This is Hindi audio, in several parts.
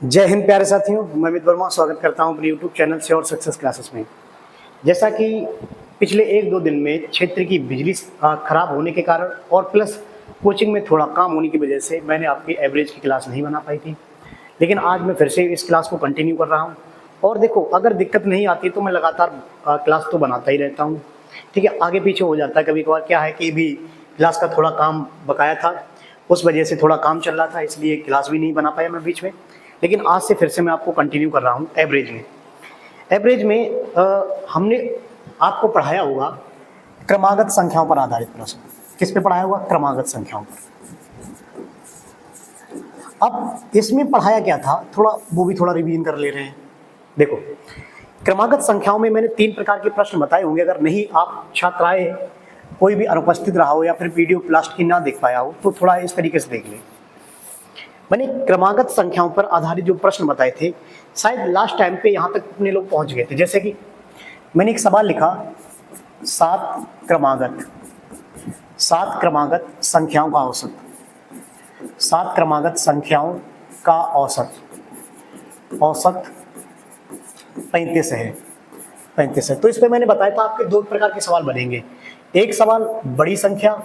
जय हिंद प्यारे साथियों, मैं अमित वर्मा स्वागत करता हूं अपने यूट्यूब चैनल से और सक्सेस क्लासेस में। जैसा कि पिछले 1-2 दिन में क्षेत्र की बिजली खराब होने के कारण और प्लस कोचिंग में थोड़ा काम होने की वजह से मैंने आपकी एवरेज की क्लास नहीं बना पाई थी, लेकिन आज मैं फिर से इस क्लास को कंटिन्यू कर रहा हूँ। और देखो, अगर दिक्कत नहीं आती तो मैं लगातार क्लास तो बनाता ही रहता हूँ, ठीक है। आगे पीछे हो जाता है कभी कभार, क्या है कि भी क्लास का थोड़ा काम बकाया था, उस वजह से थोड़ा काम चल रहा था, इसलिए क्लास भी नहीं बना पाया मैं बीच में। लेकिन आज से फिर से मैं आपको कंटिन्यू कर रहा हूँ एवरेज में हमने आपको पढ़ाया होगा क्रमागत संख्याओं पर आधारित प्रश्न। किस पे पढ़ाया हुआ? क्रमागत संख्याओं पर। अब इसमें पढ़ाया क्या था, थोड़ा वो भी थोड़ा रिवीजन कर ले रहे हैं। देखो, क्रमागत संख्याओं में मैंने 3 प्रकार के प्रश्न बताए होंगे। अगर नहीं आप छात्र आए, कोई भी अनुपस्थित रहा हो या फिर वीडियो क्लास की ना देख पाया हो, तो थोड़ा इस तरीके से देख ले। मैंने क्रमागत संख्याओं पर आधारित जो प्रश्न बताए थे, शायद लास्ट टाइम पे यहाँ तक अपने लोग पहुँच गए थे। जैसे कि मैंने एक सवाल लिखा, 7 क्रमागत संख्याओं का औसत। 7 क्रमागत संख्याओं का औसत 35 है। 35 है। तो इस पे मैंने बताया था आपके 2 प्रकार के सवाल बनेंगे। एक सवाल बड़ी संख्या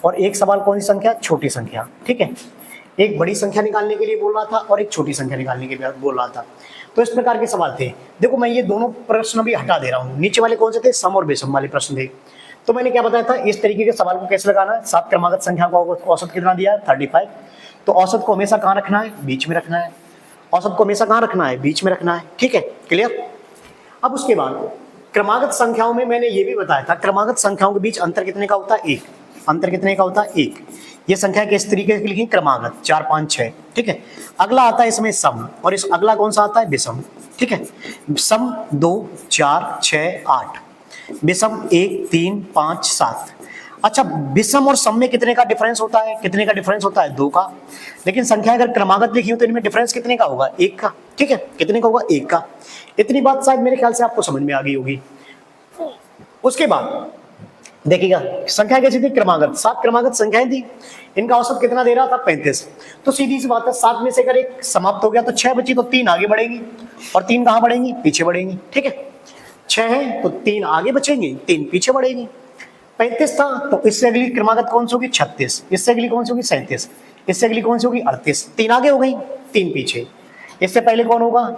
और एक सवाल कौन सी संख्या? छोटी संख्या, ठीक है। एक बड़ी संख्या निकालने के लिए बोल रहा था और एक छोटी संख्या निकालने के लिए बोल रहा था। तो इस प्रकार के सवाल थे। देखो, मैं ये दोनों प्रश्न भी हटा दे रहा हूँ। नीचे वाले कौन से थे? सम और बेसम वाले प्रश्न थे। तो मैंने क्या बताया था, इस तरीके के सवाल को कैसे लगाना है। 7 क्रमागत संख्या का औसत कितना दिया है? 35। तो औसत को हमेशा कहाँ रखना है? बीच में रखना है। औसत को हमेशा कहाँ रखना है? बीच में रखना है, ठीक है। क्लियर? अब उसके बाद क्रमागत संख्याओं में मैंने ये भी बताया था, क्रमागत संख्याओं के बीच अंतर कितने का होता है? 1। अंतर कितने का होता है? 1। ये संख्या किस तरीके से लिखी? क्रमागत 4, 5, 6, ठीक है। अगला आता है इसमें सम, और इस अगला कौन सा आता है? विषम, ठीक है। सम 2, 4, 6, 8, विषम 1, 3, 5, 7। अच्छा, विषम और सम में कितने का डिफरेंस होता है? कितने का डिफरेंस होता है? 2 का। लेकिन संख्या अगर क्रमागत लिखी हो तो इनमें डिफरेंस कितने का होगा? 1 का, ठीक है। कितने का होगा? 1 का। इतनी बात शायद मेरे ख्याल से आपको समझ में आ गई होगी। उसके बाद देखिएगा, संख्या कैसी थी? क्रमागत। 7 क्रमागत संख्याएं थी, इनका औसत कितना दे रहा था? 35। तो सीधी सी बात है, 7 में से अगर एक समाप्त हो गया तो 6 बची, तो 3 आगे बढ़ेंगी और 3 कहां बढ़ेंगी? पीछे बढ़ेंगी, ठीक है। 6 है तो 3 आगे बचेंगे, 3 पीछे बढ़ेंगी। 35 था तो इससे अगली क्रमागत कौन सी होगी? 36। इससे अगली कौन सी होगी? 37। इससे अगली कौन सी होगी? 38। 3 आगे हो गई, 3 पीछे। इससे पहले कौन होगा?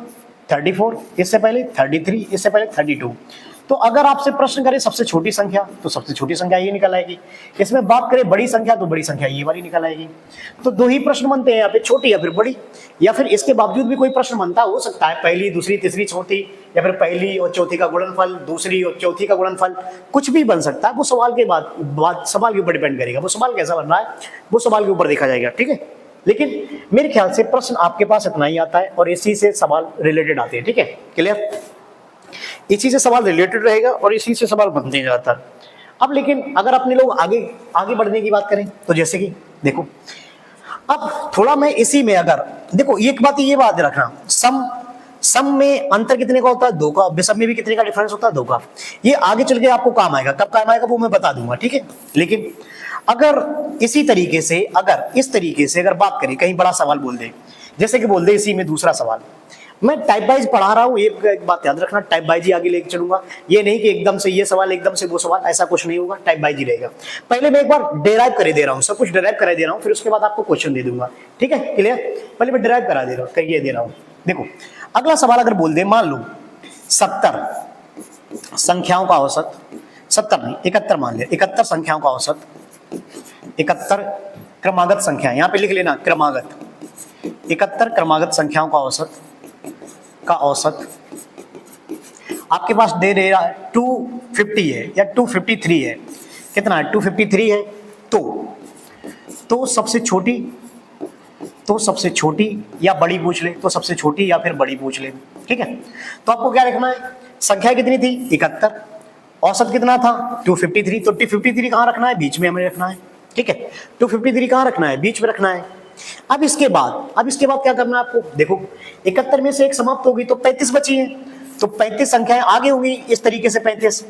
34। इससे पहले 33। इससे पहले 32। तो अगर आपसे प्रश्न करें सबसे छोटी संख्या, तो सबसे छोटी संख्या ये निकल आएगी। इसमें बात करें बड़ी संख्या, तो बड़ी संख्या ये वाली निकल आएगी। तो 2 ही प्रश्न बनते हैं यहाँ पे, छोटी या फिर बड़ी। या फिर इसके बावजूद भी कोई प्रश्न बनता हो सकता है, पहली, दूसरी, तीसरी, चौथी, या फिर पहली और चौथी का गुणनफल, दूसरी और चौथी का गुणनफल, कुछ भी बन सकता है। वो सवाल के बाद सवाल के ऊपर डिपेंड करेगा, वो सवाल कैसा बन रहा है वो सवाल के ऊपर देखा जाएगा, ठीक है। लेकिन मेरे ख्याल से प्रश्न आपके पास इतना ही आता है और इसी से सवाल रिलेटेड आते हैं, ठीक है। क्लियर? इसी से सवाल रिलेटेड रहेगा और इसी से सवाल बनते जाता है। अब लेकिन अगर अपने लोग आगे बढ़ने की बात करें, तो जैसे कि देखो, अब थोड़ा मैं इसी में अगर देखो, एक बात ये बात रखना, सम में अंतर कितने का होता है? 2 का। विषम में भी कितने का डिफरेंस होता है? 2 का। ये आगे चल के आपको काम आएगा, कब काम आएगा वो मैं बता दूंगा, ठीक है। लेकिन अगर इसी तरीके से, अगर इस तरीके से अगर बात करें, कहीं बड़ा सवाल बोल दे, जैसे कि बोल दे इसी में दूसरा सवाल, मैं टाइप वाइज पढ़ा रहा हूँ, एक बात याद रखना, टाइप वाइज ही आगे लेके चलूंगा। ये नहीं कि एकदम से ये सवाल एकदम से वो सवाल, ऐसा कुछ नहीं होगा, टाइप वाइज ही रहेगा। पहले मैं एक बार डेराइव कर दे रहा हूँ, सब कुछ डेराइव करा दे रहा हूँ, फिर उसके बाद आपको क्वेश्चन दे दूंगा, ठीक है। क्लियर? पहले मैं डेराइव करा दे रहा हूँ, कहिए दे रहा हूँ। देखो, अगला सवाल अगर बोल दे, मान लो 70 संख्याओं का औसत, 70 नहीं 71 मान ले, 71 संख्याओं का औसत, 71 क्रमागत संख्या, यहाँ पे लिख लेना क्रमागत, 71 क्रमागत संख्याओं का औसत आपके पास दे रहा है 250 है या 253 है। कितना है? 253 है। तो सबसे छोटी या बड़ी पूछ ले, तो सबसे छोटी या फिर बड़ी पूछ ले, ठीक है। तो आपको क्या रखना है? संख्या कितनी थी? 71। औसत कितना था? 253। तो 253 कहाँ रखना है? बीच में हमें रखना है, ठीक है। 253 कहाँ रखना है? बीच में रखना है। अब इसके बाद क्या करना है आपको? देखो, 71 में से एक समाप्त होगी तो 35 बची है, तो 35 संख्याएं आगे होंगी इस तरीके से 35,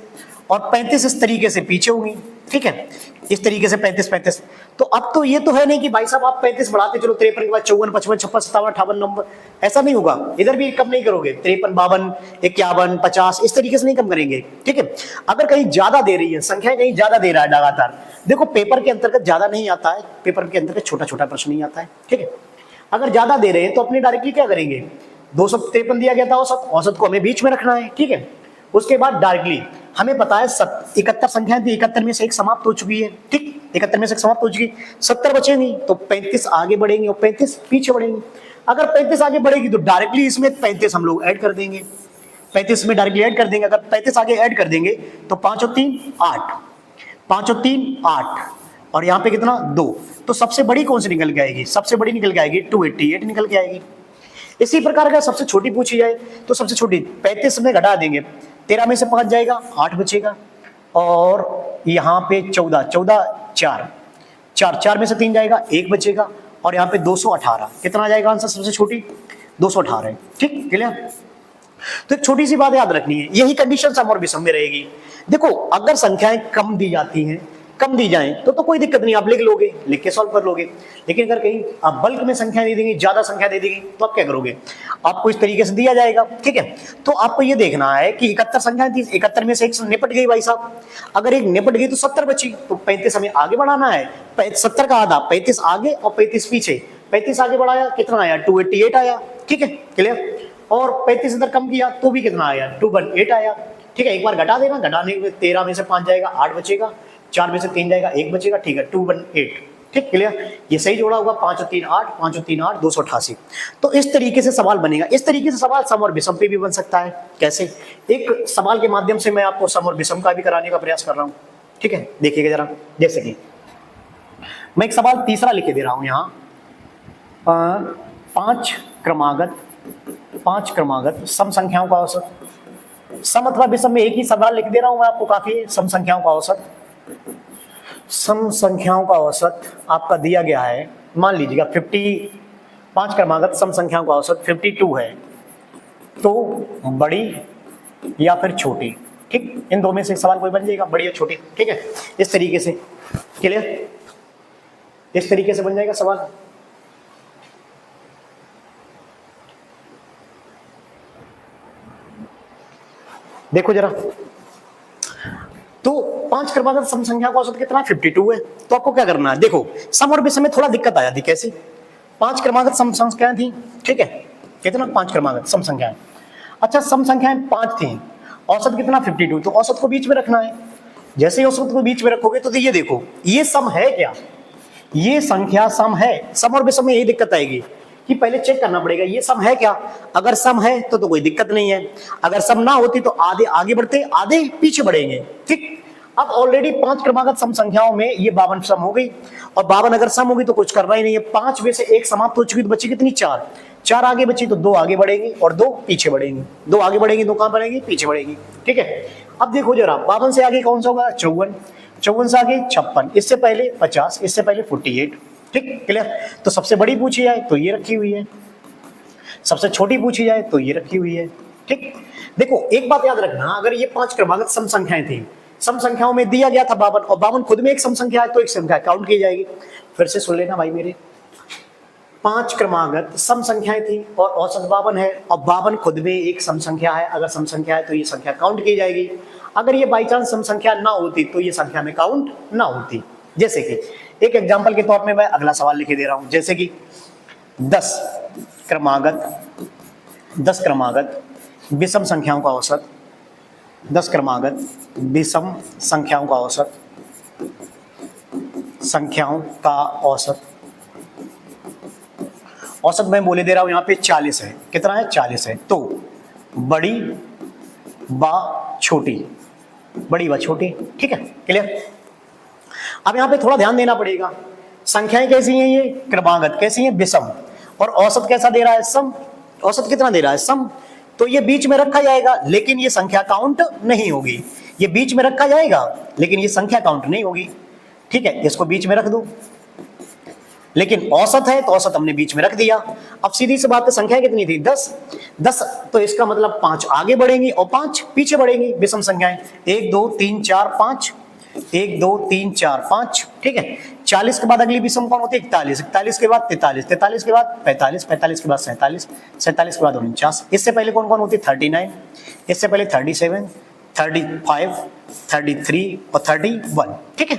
और 35 इस तरीके से पीछे होंगी, ठीक है, इस तरीके से 35 तो अब तो ये तो है नहीं कि भाई साहब आप 35 बढ़ाते चलो 53 के बाद 54 55 56 57 58 नंबर, ऐसा नहीं होगा, इधर भी कम नहीं करोगे, 53 52 51 50 इस तरीके से नहीं कम करेंगे, ठीक है। अगर कहीं ज्यादा दे रही है संख्या, कहीं ज्यादा दे रहा है लगातार, देखो पेपर के अंतर्गत ज्यादा नहीं आता है, पेपर के अंतर्गत छोटा छोटा प्रश्न नहीं आता है, ठीक है। अगर ज्यादा दे रहे हैं तो अपने डायरेक्टली क्या करेंगे, 253 दिया गया था औसत, औसत को हमें बीच में रखना है, ठीक है। उसके बाद डायरेक्टली हमें पता है 71 संख्याएं थी, 71 में से एक समाप्त हो चुकी है, ठीक, 71 में से एक समाप्त हो चुकी, 70 बचेंगी, तो 35 आगे बढ़ेंगे और 35 पीछे बढ़ेंगे। अगर 35 आगे बढ़ेगी तो डायरेक्टली इसमें 35 हम लोग ऐड कर देंगे, 35 में डायरेक्टली ऐड कर देंगे। अगर 35 आगे ऐड कर देंगे तो 5 और 3 8, 5 और 3 8, और यहाँ पे कितना 2, तो सबसे बड़ी कौन सी निकल के आएगी, सबसे बड़ी निकल के आएगी 288 निकल के आएगी। इसी प्रकार अगर सबसे छोटी पूछी जाए तो सबसे छोटी 35 में घटा देंगे, 13 में से 5 जाएगा 8 बचेगा, और यहाँ पे 14 4 में से 3 जाएगा 1 बचेगा, और यहाँ पे 218 कितना आ जाएगा आंसर, सबसे छोटी 218 है, ठीक, क्लियर। तो एक छोटी सी बात याद रखनी है, यही कंडीशन सम और विषम में रहेगी। देखो अगर संख्याएं कम दी जाती हैं, कम दी जाएं तो कोई दिक्कत नहीं, आप लिख लोगे, लिख के सॉल्व कर लोगे। लेकिन अगर कहीं आप बल्क में संख्या दे देंगे, ज्यादा संख्या दे देंगे, तो आप क्या करोगे, आपको इस तरीके से दिया जाएगा, ठीक है। तो आपको ये देखना है कि 71 संख्याएं थी, 71 में से एक निपट गई भाई साहब, अगर एक निपट गई तो 70 बची, तो 35 हमें आगे बढ़ाना है, 70 का आधा 35 आगे और 35 पीछे, 35 आगे बढ़ाया कितना आया 288 आया, ठीक है, क्लियर। और 35 इधर कम किया तो भी कितना आया 218 आया, ठीक है। एक बार घटा देना, घटाने में 13 में से 5 जाएगा 8 बचेगा, 4 में से 3 जाएगा 1 बचेगा, ठीक है, 218, ठीक, क्लियर। ये सही जोड़ा होगा, 5 और 3 8, 5 और 3 8, 288। तो इस तरीके से सवाल बनेगा, इस तरीके से सवाल सम और विषम पे भी बन सकता है। कैसे, एक सवाल के माध्यम से मैं आपको सम और विषम का भी कराने का प्रयास कर रहा हूँ, ठीक है, देखिएगा जरा। जैसे कि मैं एक सवाल तीसरा लिख के दे रहा हूँ यहाँ, 5 क्रमागत सम संख्याओं का औसत, सम अथवा विषम में एक ही सवाल लिख दे रहा हूं मैं आपको, काफी है। सम संख्याओं का औसत, सम संख्याओं का औसत आपका दिया गया है, मान लीजिएगा 5 क्रमागत सम संख्याओं का औसत 52 है, तो बड़ी या फिर छोटी, ठीक, इन दो में से एक सवाल कोई बन जाएगा, बड़ी या छोटी, ठीक है, इस तरीके से, क्लियर, इस तरीके से बन जाएगा सवाल। देखो जरा, तो 5 क्रमागत सम संख्या का औसत कितना 52 है, तो आपको क्या करना है, देखो सम और विषम में थोड़ा दिक्कत आ जाती, कैसे, 5 क्रमागत सम संख्याएं थी, ठीक है, कितना 5 क्रमागत सम संख्याएं, अच्छा सम संख्याएं 5 थी, औसत कितना 52, तो औसत को बीच में रखना है। जैसे ही औसत को बीच में रखोगे तो ये देखो ये सम है क्या, ये संख्या सम है। सम और विषम में यही दिक्कत आएगी कि पहले चेक करना पड़ेगा ये सम है क्या, अगर सम है तो कोई दिक्कत नहीं है, अगर सम ना होती तो आधे आगे बढ़ते आधे पीछे बढ़ेंगे, ठीक। अब ऑलरेडी 5 क्रमागत सम संख्याओं में ये 52 सम हो गई, और 52 अगर सम होगी तो कुछ करना ही नहीं है, 5 में से एक समाप्त हो चुकी तो बची कितनी 4 आगे बची, तो 2 आगे बढ़ेंगी और 2 पीछे बढ़ेंगी, 2 आगे बढ़ेंगी 2 कहां बढ़ेंगी पीछे बढ़ेगी, ठीक है। अब देखो जरा 52 से आगे कौन सा होगा 54, 54 से आगे 56, इससे पहले 50, इससे पहले 48, ठीक, क्लियर। तो सबसे बड़ी पूछी जाए तो ये रखी हुई है, सबसे छोटी पूछी जाए तो ये रखी हुई है, ठीक। देखो एक बात याद रखना, अगर ये 5 क्रमागत सम संख्याएं थी, सम संख्याओं में दिया गया था 52, और 52 खुद में एक सम संख्या है तो एक संख्या काउंट की जाएगी। फिर से सुन लेना भाई मेरे, 5 क्रमागत सम संख्याएं थी और औसत 52 है, और 52 खुद में एक सम संख्या है, अगर सम संख्या है तो ये संख्या काउंट की जाएगी। अगर ये बाई चांस सम संख्या ना होती तो ये संख्या में काउंट ना होती। जैसे कि एक एग्जांपल के तौर पे मैं अगला सवाल लिख दे रहा हूं, जैसे कि 10 क्रमागत विषम संख्याओं का औसत, 10 क्रमागत विषम संख्याओं का औसत, संख्याओं का औसत, औसत मैं बोले दे रहा हूं यहाँ पे 40 है, कितना है 40 है, तो बड़ी व छोटी, बड़ी व छोटी, ठीक है, क्लियर। अब यहाँ पे थोड़ा ध्यान देना पड़ेगा, संख्याएं कैसी हैं, ये क्रमागत कैसी हैं विषम, और औसत कैसा दे रहा है सम, औसत कितना दे रहा है सम, तो ये बीच में रखा जाएगा लेकिन ये संख्या काउंट नहीं होगी, ये बीच में रखा जाएगा लेकिन ये संख्या काउंट नहीं होगी, ठीक है, इसको बीच में रख दो। लेकिन औसत है तो औसत हमने बीच में रख दिया। अब सीधी सी बात है, संख्या कितनी थी 10, 10 तो इसका मतलब 5 आगे बढ़ेंगी और 5 पीछे बढ़ेंगी विषम संख्याएं। 1 2 3 4 5, 1 2 3 4 5, ठीक है। 40 के बाद अगली विषम कौन होती है? 41, 41 के बाद 43, 43 के बाद 45, 45 के बाद 47, 47 के बाद 49। इससे पहले कौन कौन होती है? 39, इससे पहले 37, 35, 33 और 31, ठीक है।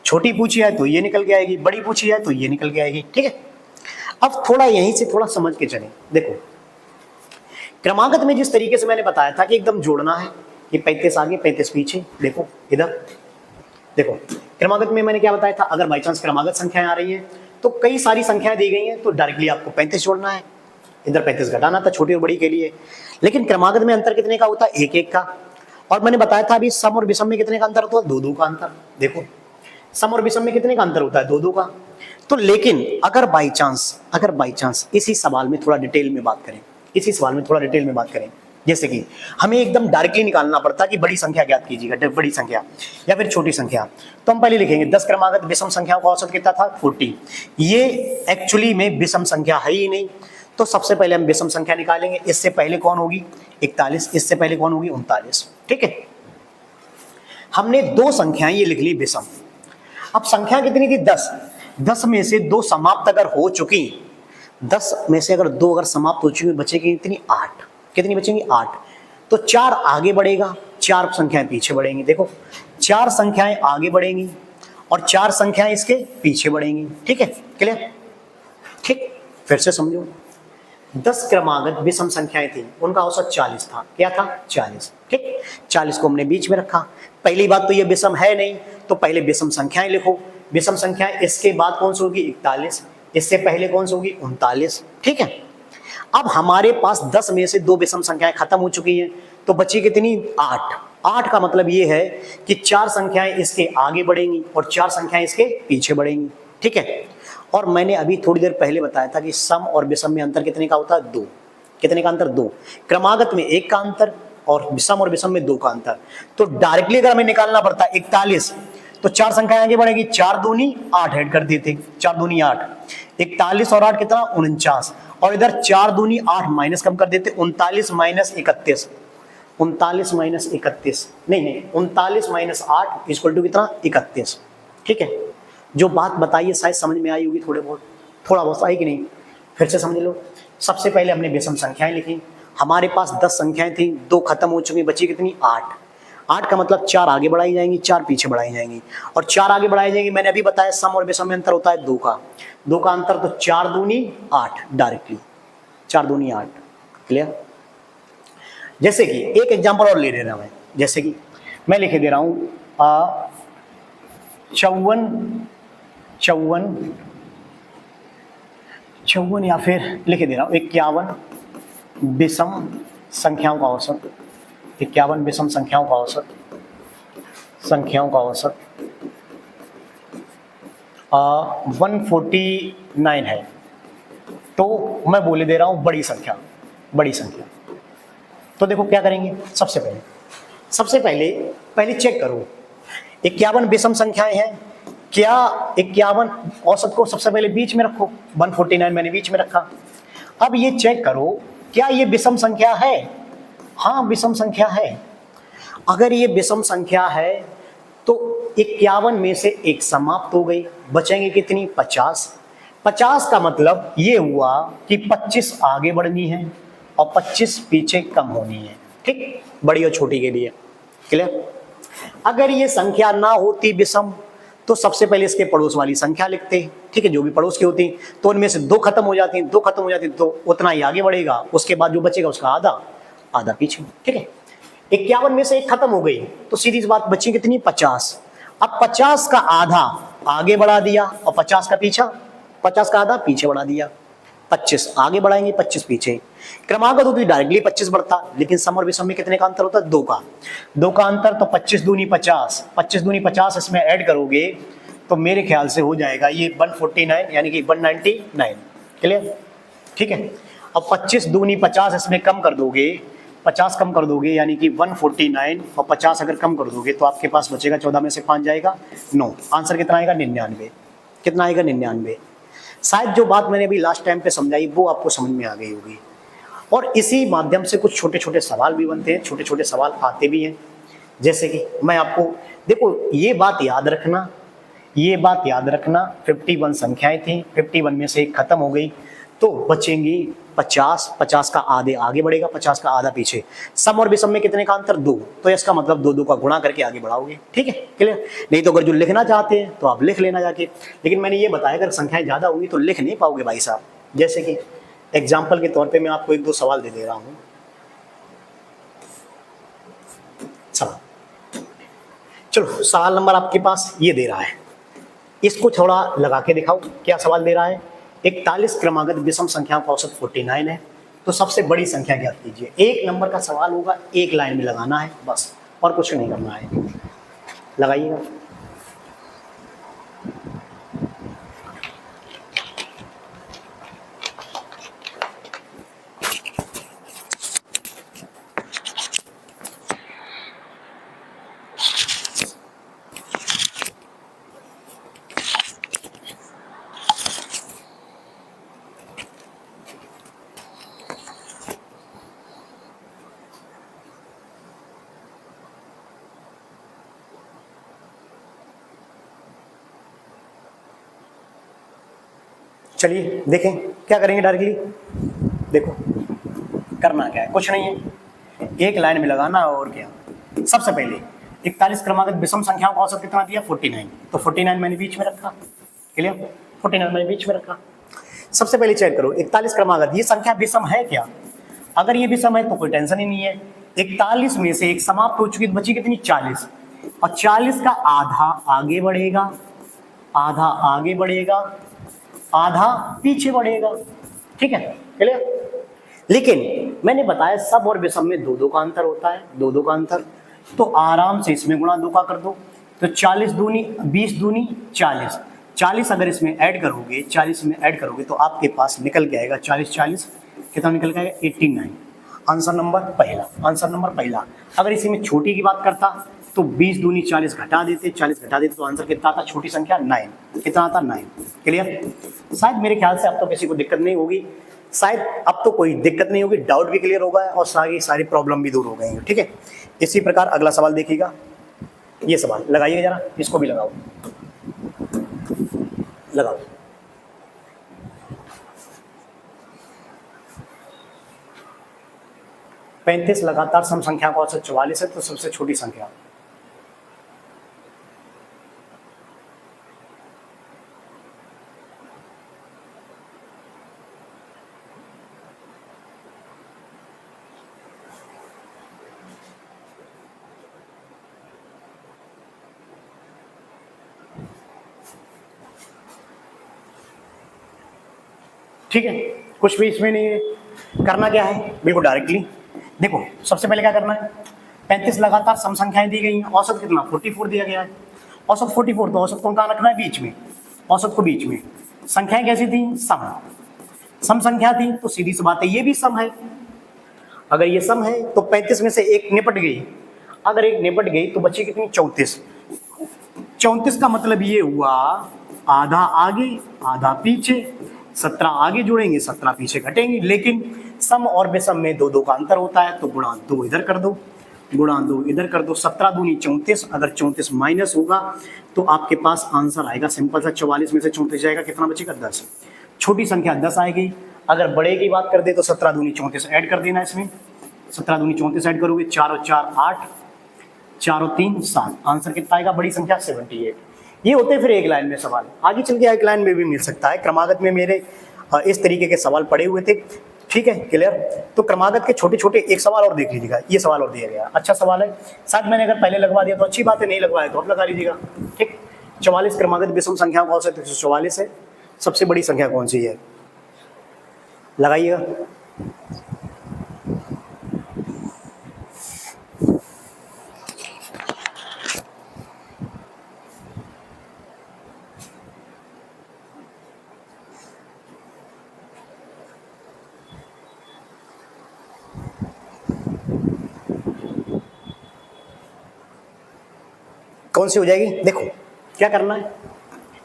छोटी पूछी है तो ये निकल के आएगी, बड़ी पूछी है तो ये निकल के आएगी, ठीक है। अब थोड़ा यहीं से थोड़ा समझ के चलें। देखो क्रमागत में जिस तरीके से मैंने बताया था कि एकदम जोड़ना है, ये 35 आगे 35 पीछे, देखो इधर देखो क्रमागत में मैंने क्या बताया था, अगर बाई चांस क्रमागत संख्याएं आ रही हैं तो कई सारी संख्याएं दी गई हैं तो डायरेक्टली आपको 35 जोड़ना है, इधर 35 घटाना था छोटी और बड़ी के लिए। लेकिन क्रमागत में अंतर कितने का होता है? 1 1 का। और मैंने बताया था अभी सम और विषम में कितने का अंतर होता है? 2 2 का अंतर। देखो सम और विषम में कितने का अंतर होता है? 2 2 का। तो लेकिन अगर बाई चांस इसी सवाल में थोड़ा डिटेल में बात करें, जैसे कि हमें एकदम डायरेक्टली निकालना पड़ता है कि बड़ी संख्या ज्ञात कीजिएगा, बड़ी संख्या या फिर छोटी संख्या, तो हम पहले लिखेंगे 10 क्रमागत विषम संख्याओं का औसत कितना था? 40। ये एक्चुअली में विषम संख्या है ही नहीं, तो सबसे पहले हम विषम संख्या निकालेंगे। इससे पहले कौन होगी? 41, इससे पहले कौन होगी? 39, ठीक है। हमने 2 संख्याएं ये लिख ली विषम। अब संख्या कितनी थी? 10। 10 में से 2 समाप्त अगर हो चुकी, 10 में से अगर 2 अगर समाप्त हो चुकी, बचेगी कितनी? 8। कितनी बचेंगी? 8। तो 4 आगे बढ़ेगा, 4 संख्याएं पीछे बढ़ेंगी। देखो 4 संख्याएं आगे बढ़ेंगी और 4 संख्याएं इसके पीछे बढ़ेंगी, ठीक है। क्लियर? ठीक, फिर से समझो। 10 क्रमागत विषम संख्याएं थी, उनका औसत 40 था। क्या था? 40, ठीक। 40 को हमने बीच में रखा। पहली बात तो ये विषम है नहीं, तो पहले विषम संख्याएं लिखो। विषम संख्याएं इसके बाद कौन सी होगी? 41, इससे पहले कौन सी होगी? 39, ठीक है। अब हमारे पास 10 में से 2 विषम संख्याएं खत्म हो चुकी हैं, तो बची कितनी? 8। 8 का मतलब ये है कि 4 संख्याएं इसके आगे बढ़ेंगी और 4 संख्याएं इसके पीछे बढ़ेंगी, ठीक है। और मैंने अभी थोड़ी देर पहले बताया था कि सम और विषम में अंतर कितने का होता है? 2। कितने का अंतर? 2। क्रमागत में 1 का अंतर और सम और विषम में 2 का अंतर। तो डायरेक्टली अगर हमें निकालना पड़ता है 41, तो 4 संख्याएं आगे बढ़ेगी, 4 दूनी 8 ऐड कर देते, 4 दूनी 8, 41 और 8 कितना? 49, और इधर 4 दूनी 8 माइनस कम कर देते, 39 माइनस 31, 39 माइनस 31 नहीं 39 माइनस 8 इक्वल टू कितना? 31, ठीक है। जो बात बताइए शायद समझ में आई होगी, थोड़ा बहुत आई कि नहीं? फिर से समझ लो। सबसे पहले हमने विषम संख्याएं लिखी। हमारे पास 10 संख्याएं थी, 2 खत्म हो चुकी, बची कितनी? 8। 8 का मतलब 4 आगे बढ़ाई जाएंगी, 4 पीछे बढ़ाई जाएंगी, और 4 आगे बढ़ाई जाएंगी। मैंने अभी बताया सम और विषम में अंतर होता है 2 का। 2 का अंतर, तो 4 दूनी 8 डायरेक्टली, 4 दूनी 8। क्लियर? जैसे कि एक एग्जांपल और ले रहा मैं, जैसे कि मैं लिखे दे रहा हूं 54 या फिर लिखे दे रहा हूं 51 विषम संख्याओं का औसत। 51 विषम संख्याओं का औसत 149 है। तो मैं बोले दे रहा हूं बड़ी संख्या। तो देखो क्या करेंगे। सबसे पहले चेक करो 51 विषम संख्याएं हैं, क्या 51 औसत को सबसे पहले बीच में रखो, 149 मैंने बीच में रखा। अब ये चेक करो क्या ये विषम संख्या है? हाँ विषम संख्या है। अगर ये विषम संख्या है तो 51 में से 1 समाप्त हो गई, बचेंगे कितनी? 50। 50 का मतलब ये हुआ कि 25 आगे बढ़नी है और 25 पीछे कम होनी है, ठीक, बड़ी और छोटी के लिए। क्लियर? अगर ये संख्या ना होती विषम तो सबसे पहले इसके पड़ोस वाली संख्या लिखते, ठीक है, जो भी पड़ोस की होती, तो उनमें से 2 खत्म हो जाती, तो उतना ही आगे बढ़ेगा, उसके बाद जो बचेगा उसका आधा पीछे, ठीक है। 51 में से 1 खत्म हो गई तो सीधी सी बात बची कितनी? 50। अब 50 का आधा आगे बढ़ा दिया और 50 का आधा पीछे बढ़ा दिया। 25 आगे बढ़ाएंगे, 25 पीछे। क्रमागत होती डायरेक्टली 25 बढ़ता, लेकिन सम और विषम में कितने का अंतर होता है? 2 का अंतर, तो 25 दूनी 50 इसमें ऐड करोगे तो मेरे ख्याल से हो जाएगा ये 149 यानी कि 199। क्लियर? ठीक है। अब 25 दूनी 50 इसमें कम कर दोगे, 50 कम कर दोगे यानी कि 149, और 50 अगर कम कर दोगे तो आपके पास बचेगा 14 में से 5 जाएगा 9। आंसर कितना आएगा? 99। कितना आएगा? 99। शायद जो बात मैंने अभी लास्ट टाइम पे समझाई वो आपको समझ में आ गई होगी। और इसी माध्यम से कुछ छोटे छोटे सवाल भी बनते हैं, छोटे छोटे सवाल आते भी हैं। जैसे कि मैं आपको, देखो ये बात याद रखना, ये बात याद रखना, 51 संख्याएं थी, 51 में से एक खत्म हो गई तो बचेंगी 50, 50 का आधे आगे बढ़ेगा, 50 का आधा पीछे। सम और विषम में कितने का अंतर? 2, तो इसका मतलब 2 2 का गुणा करके आगे बढ़ाओगे, ठीक है, क्लियर। नहीं तो अगर जो लिखना चाहते हैं तो आप लिख लेना जाके, लेकिन मैंने ये बताया अगर संख्याएं ज्यादा होगी तो लिख नहीं पाओगे भाई साहब। जैसे कि एग्जाम्पल के तौर पर मैं आपको 1 2 सवाल दे रहा हूँ। सवाल, चलो सवाल नंबर आपके पास ये दे रहा है, इसको थोड़ा लगा के दिखाओ क्या सवाल दे रहा है। 41 क्रमागत विषम संख्याओं का औसत 49 है, तो सबसे बड़ी संख्या ज्ञात कीजिए। 1 नंबर का सवाल होगा, एक लाइन में लगाना है बस, और कुछ नहीं करना है। लगाइएगा। चलिए देखें क्या करेंगे डायरेक्टली। देखो करना क्या है, कुछ नहीं है, एक लाइन में लगाना और क्या। सबसे पहले 41 क्रमागत विषम संख्याओं का औसत कितना दिया? 49, तो 49 मैंने बीच में रखा, क्लियर, 49 मैंने बीच में रखा। सबसे पहले चेक करो 41 क्रमागत, ये संख्या विषम है क्या? अगर ये विषम है तो कोई टेंशन ही नहीं है। 41 में से एक समाप्त हो चुकी, बची कितनी? 40, और 40 का आधा आगे बढ़ेगा, आधा आगे बढ़ेगा, आधा पीछे बढ़ेगा, ठीक है, क्लियर। लेकिन मैंने बताया सब और विषम में 2 2 का अंतर होता है, 2 2 का अंतर, तो आराम से इसमें गुणा 2 का कर दो, तो 40 दूनी 20 दूनी 40, 40 अगर इसमें ऐड करोगे, 40 में ऐड करोगे तो आपके पास निकल के आएगा 40 40 कितना निकल के आएगा? 89। आंसर नंबर पहला, आंसर नंबर पहला। अगर इसी में छोटी की बात करता तो 20 दूनी 40 घटा देते, 40 घटा देते तो आंसर कितना आता? छोटी संख्या 9, कितना आता? 9, क्लियर। शायद मेरे ख्याल से अब तो किसी को दिक्कत नहीं होगी, शायद अब तो कोई दिक्कत नहीं होगी, डाउट भी क्लियर होगा और सारी प्रॉब्लम भी दूर हो गई, ठीक है। इसी प्रकार अगला सवाल देखिएगा, ये सवाल लगाइएगा जरा, इसको भी लगाओ, लगाओ। पैंतीस लगातार सम संख्या का औसत 44 है, तो सबसे छोटी संख्या। ठीक है, कुछ भी इसमें नहीं है, करना क्या है बिल्कुल डायरेक्टली। देखो सबसे पहले क्या करना है, 35 लगातार सम संख्याएं दी गई हैं, औसत कितना? 44 दिया गया है, औसत 44, तो औसत को कहाँ रखना है? बीच में, औसत को बीच में। संख्याएं कैसी थी? सम, सम संख्या थी, तो सीधी सी बात है ये भी सम है। अगर ये सम है तो 35 में से एक निपट गई, अगर एक निपट गई तो बची कितनी? 34। 34 का मतलब ये हुआ आधा आगे आधा पीछे, 17 आगे जुड़ेंगे 17 पीछे घटेंगे, लेकिन सम और विषम में 2 2 का अंतर होता है, तो गुणा 2 इधर कर दो, गुणा 2 इधर कर दो, 17 दूनी 34, अगर 34 माइनस होगा तो आपके पास आंसर आएगा सिंपल सा, 44 में से 34 जाएगा, कितना बचेगा? 10। छोटी संख्या 10 आएगी। अगर बड़े की बात कर दे तो 17 दूनी 34 ऐड कर देना इसमें, 17 दूनी 34 ऐड करोगे, 4 और 4 8, 4 और 3 7, आंसर कितना आएगा? बड़ी संख्या 78। ये होते हैं फिर एक लाइन में सवाल, आगे चल के एक लाइन में भी मिल सकता है। क्रमागत में मेरे इस तरीके के सवाल पड़े हुए थे, ठीक है, क्लियर। तो क्रमागत के छोटे छोटे एक सवाल और देख लीजिएगा, ये सवाल और दिया गया, अच्छा सवाल है, शायद मैंने अगर पहले लगवा दिया तो अच्छी बात है, नहीं लगवाया तो आप लगा लीजिएगा, ठीक। 44 क्रमागत विषम संख्याओं का औसत 144 है, सबसे बड़ी संख्या कौन सी है? लगाइएगा। कौन सी हो जाएगी? देखो क्या करना है,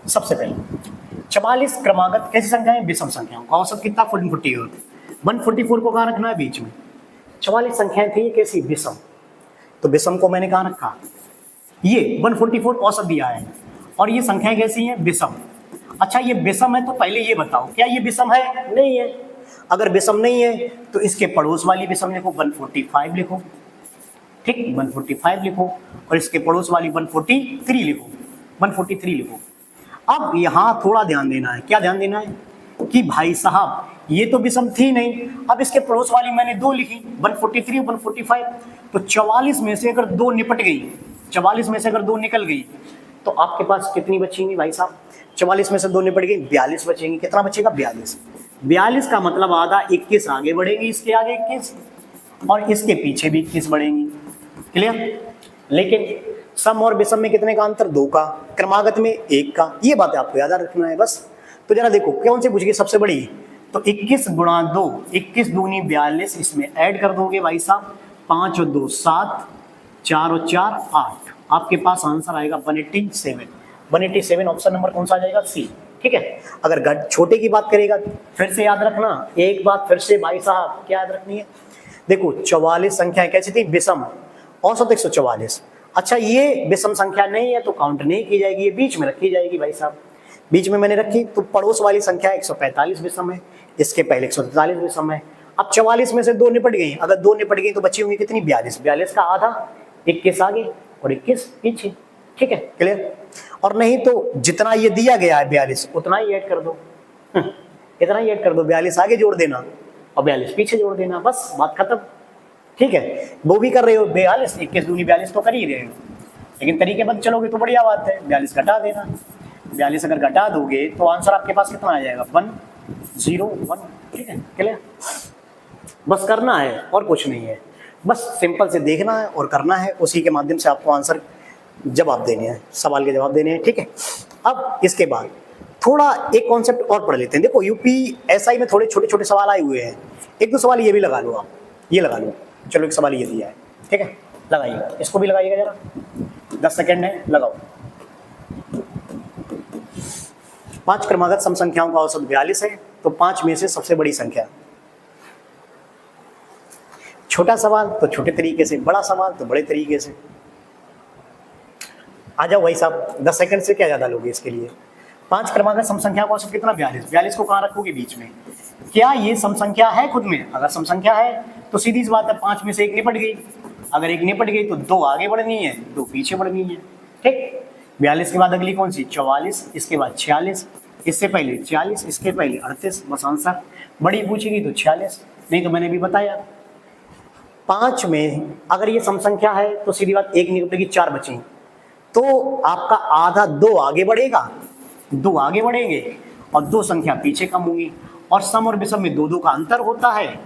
सबसे पहले 44 क्रमागत कैसी संख्या है? विषम संख्याओं का औसत कितना? 40। 144 को कहाँ रखना है? बीच में। 44 संख्याएं थी कैसी? विषम। तो विषम को मैंने कहाँ रखा? ये 144 औसत दिया है और ये संख्याएं कैसी हैं? विषम। अच्छा ये विषम है तो पहले ये बताओ क्या ये विषम है? नहीं है। अगर विषम नहीं है तो इसके पड़ोस वाली विषम लिखो, 145 लिखो, ठीक, 145 लिखो, और इसके पड़ोस वाली 143 लिखो, 143 लिखो। अब यहाँ थोड़ा ध्यान देना है। क्या ध्यान देना है? कि भाई साहब ये तो विषम थी नहीं, अब इसके पड़ोस वाली मैंने 2 लिखी, 143 और 145, तो 44 में से अगर 2 निपट गई, 44 में से अगर 2 निकल गई तो आपके पास कितनी बचेंगी भाई साहब? 44 में से 2 निपट गई, 42 बचेंगी। कितना बचेगा? 42। 42 का मतलब आधा 21 आगे बढ़ेगी, इसके आगे 21 और इसके पीछे भी 21 बढ़ेंगी। क्लियर? लेकिन सम और विषम में कितने का अंतर? 2 का, क्रमागत में 1 का। ये बात आपको याद रखना है बस। तो जरा देखो कौन से पूछ गई सबसे बड़ी? तो 21 गुणा 2, 21 दूनी 42, इसमें ऐड कर दोगे भाई साहब, 5 और 2 7, 4 और 4 8, आपके पास आंसर आएगा 187। 187 ऑप्शन नंबर कौन सा आ जाएगा? सी। ठीक है। अगर छोटे की बात करेगा, फिर से याद रखना एक बात, फिर से भाई साहब क्या याद रखनी है? देखो 44 संख्या कैसी थी? विषम, औसत 144। अच्छा ये विषम संख्या नहीं है तो काउंट नहीं की जाएगी, ये बीच में रखी जाएगी भाई साहब। बीच में मैंने रखी तो पड़ोस वाली संख्या 145 विषम है, इसके पहले 143 विषम है। अब 44 में से 2 निपट गई, अगर 2 निपट गई तो बची होंगी कितनी? 42। 42 का आधा 21 आगे और 21 पीछे। ठीक है, क्लियर? और नहीं तो जितना ये दिया गया है 42 उतना ही ऐड कर दो, इतना ही ऐड कर दो, 42 आगे जोड़ देना और 42 पीछे जोड़ देना, बस बात खत्म। ठीक है, वो भी कर रहे हो 42, 21 दूनी 42 तो कर ही रहे हो, लेकिन तरीके बंद चलोगे तो बढ़िया बात है, 42 घटा देना। 42 अगर घटा दोगे तो आंसर आपके पास कितना आ जाएगा? 101। ठीक है, क्लियर? बस करना है और कुछ नहीं है, बस सिंपल से देखना है और करना है, उसी के माध्यम से आपको आंसर जवाब देने हैं, सवाल के जवाब देने हैं। ठीक है, अब इसके बाद थोड़ा एक कॉन्सेप्ट और पढ़ लेते हैं। देखो यूपीएसआई में थोड़े छोटे छोटे सवाल आए हुए हैं, एक दो सवाल ये भी लगा लो आप, ये लगा लो। चलो एक सवाल ये दिया है, ठीक है, लगाइएगा, इसको भी लगाइएगा जरा, 10 सेकेंड है, लगाओ। 5 क्रमागत सम संख्याओं का औसत 42 है, तो 5 में से सबसे बड़ी संख्या। छोटा सवाल तो छोटे तरीके से, बड़ा सवाल तो बड़े तरीके से। आ जाओ भाई साहब, 10 सेकंड से क्या ज्यादा लोगे इसके लिए। 5 क्रमागत सम संख्या का औसत कितना? 42। 42 को कहाँ रखोगे? बीच में। क्या ये सम संख्या है खुद में? अगर सम संख्या है तो सीधी सी बात है, 5 में से 1 निपट गई, अगर 1 निपट गई तो 2 आगे बढ़नी है, 2 पीछे बढ़नी है। ठीक, 42 के बाद अगली कौन सी? 44, इसके बाद 46, इससे पहले 40, इसके पहले 38, बस आंसर। बड़ी पूछेगी तो 46, नहीं तो मैंने भी बताया 5 में अगर ये सम संख्या है तो सीधी बात 1 निकलेगी, 4 बचेंगे, तो आपका आधा 2 आगे बढ़ेगा, 2 आगे बढ़ेंगे और 2 संख्या पीछे कम होंगी। और सम और विषम में 2 का अंतर होता है,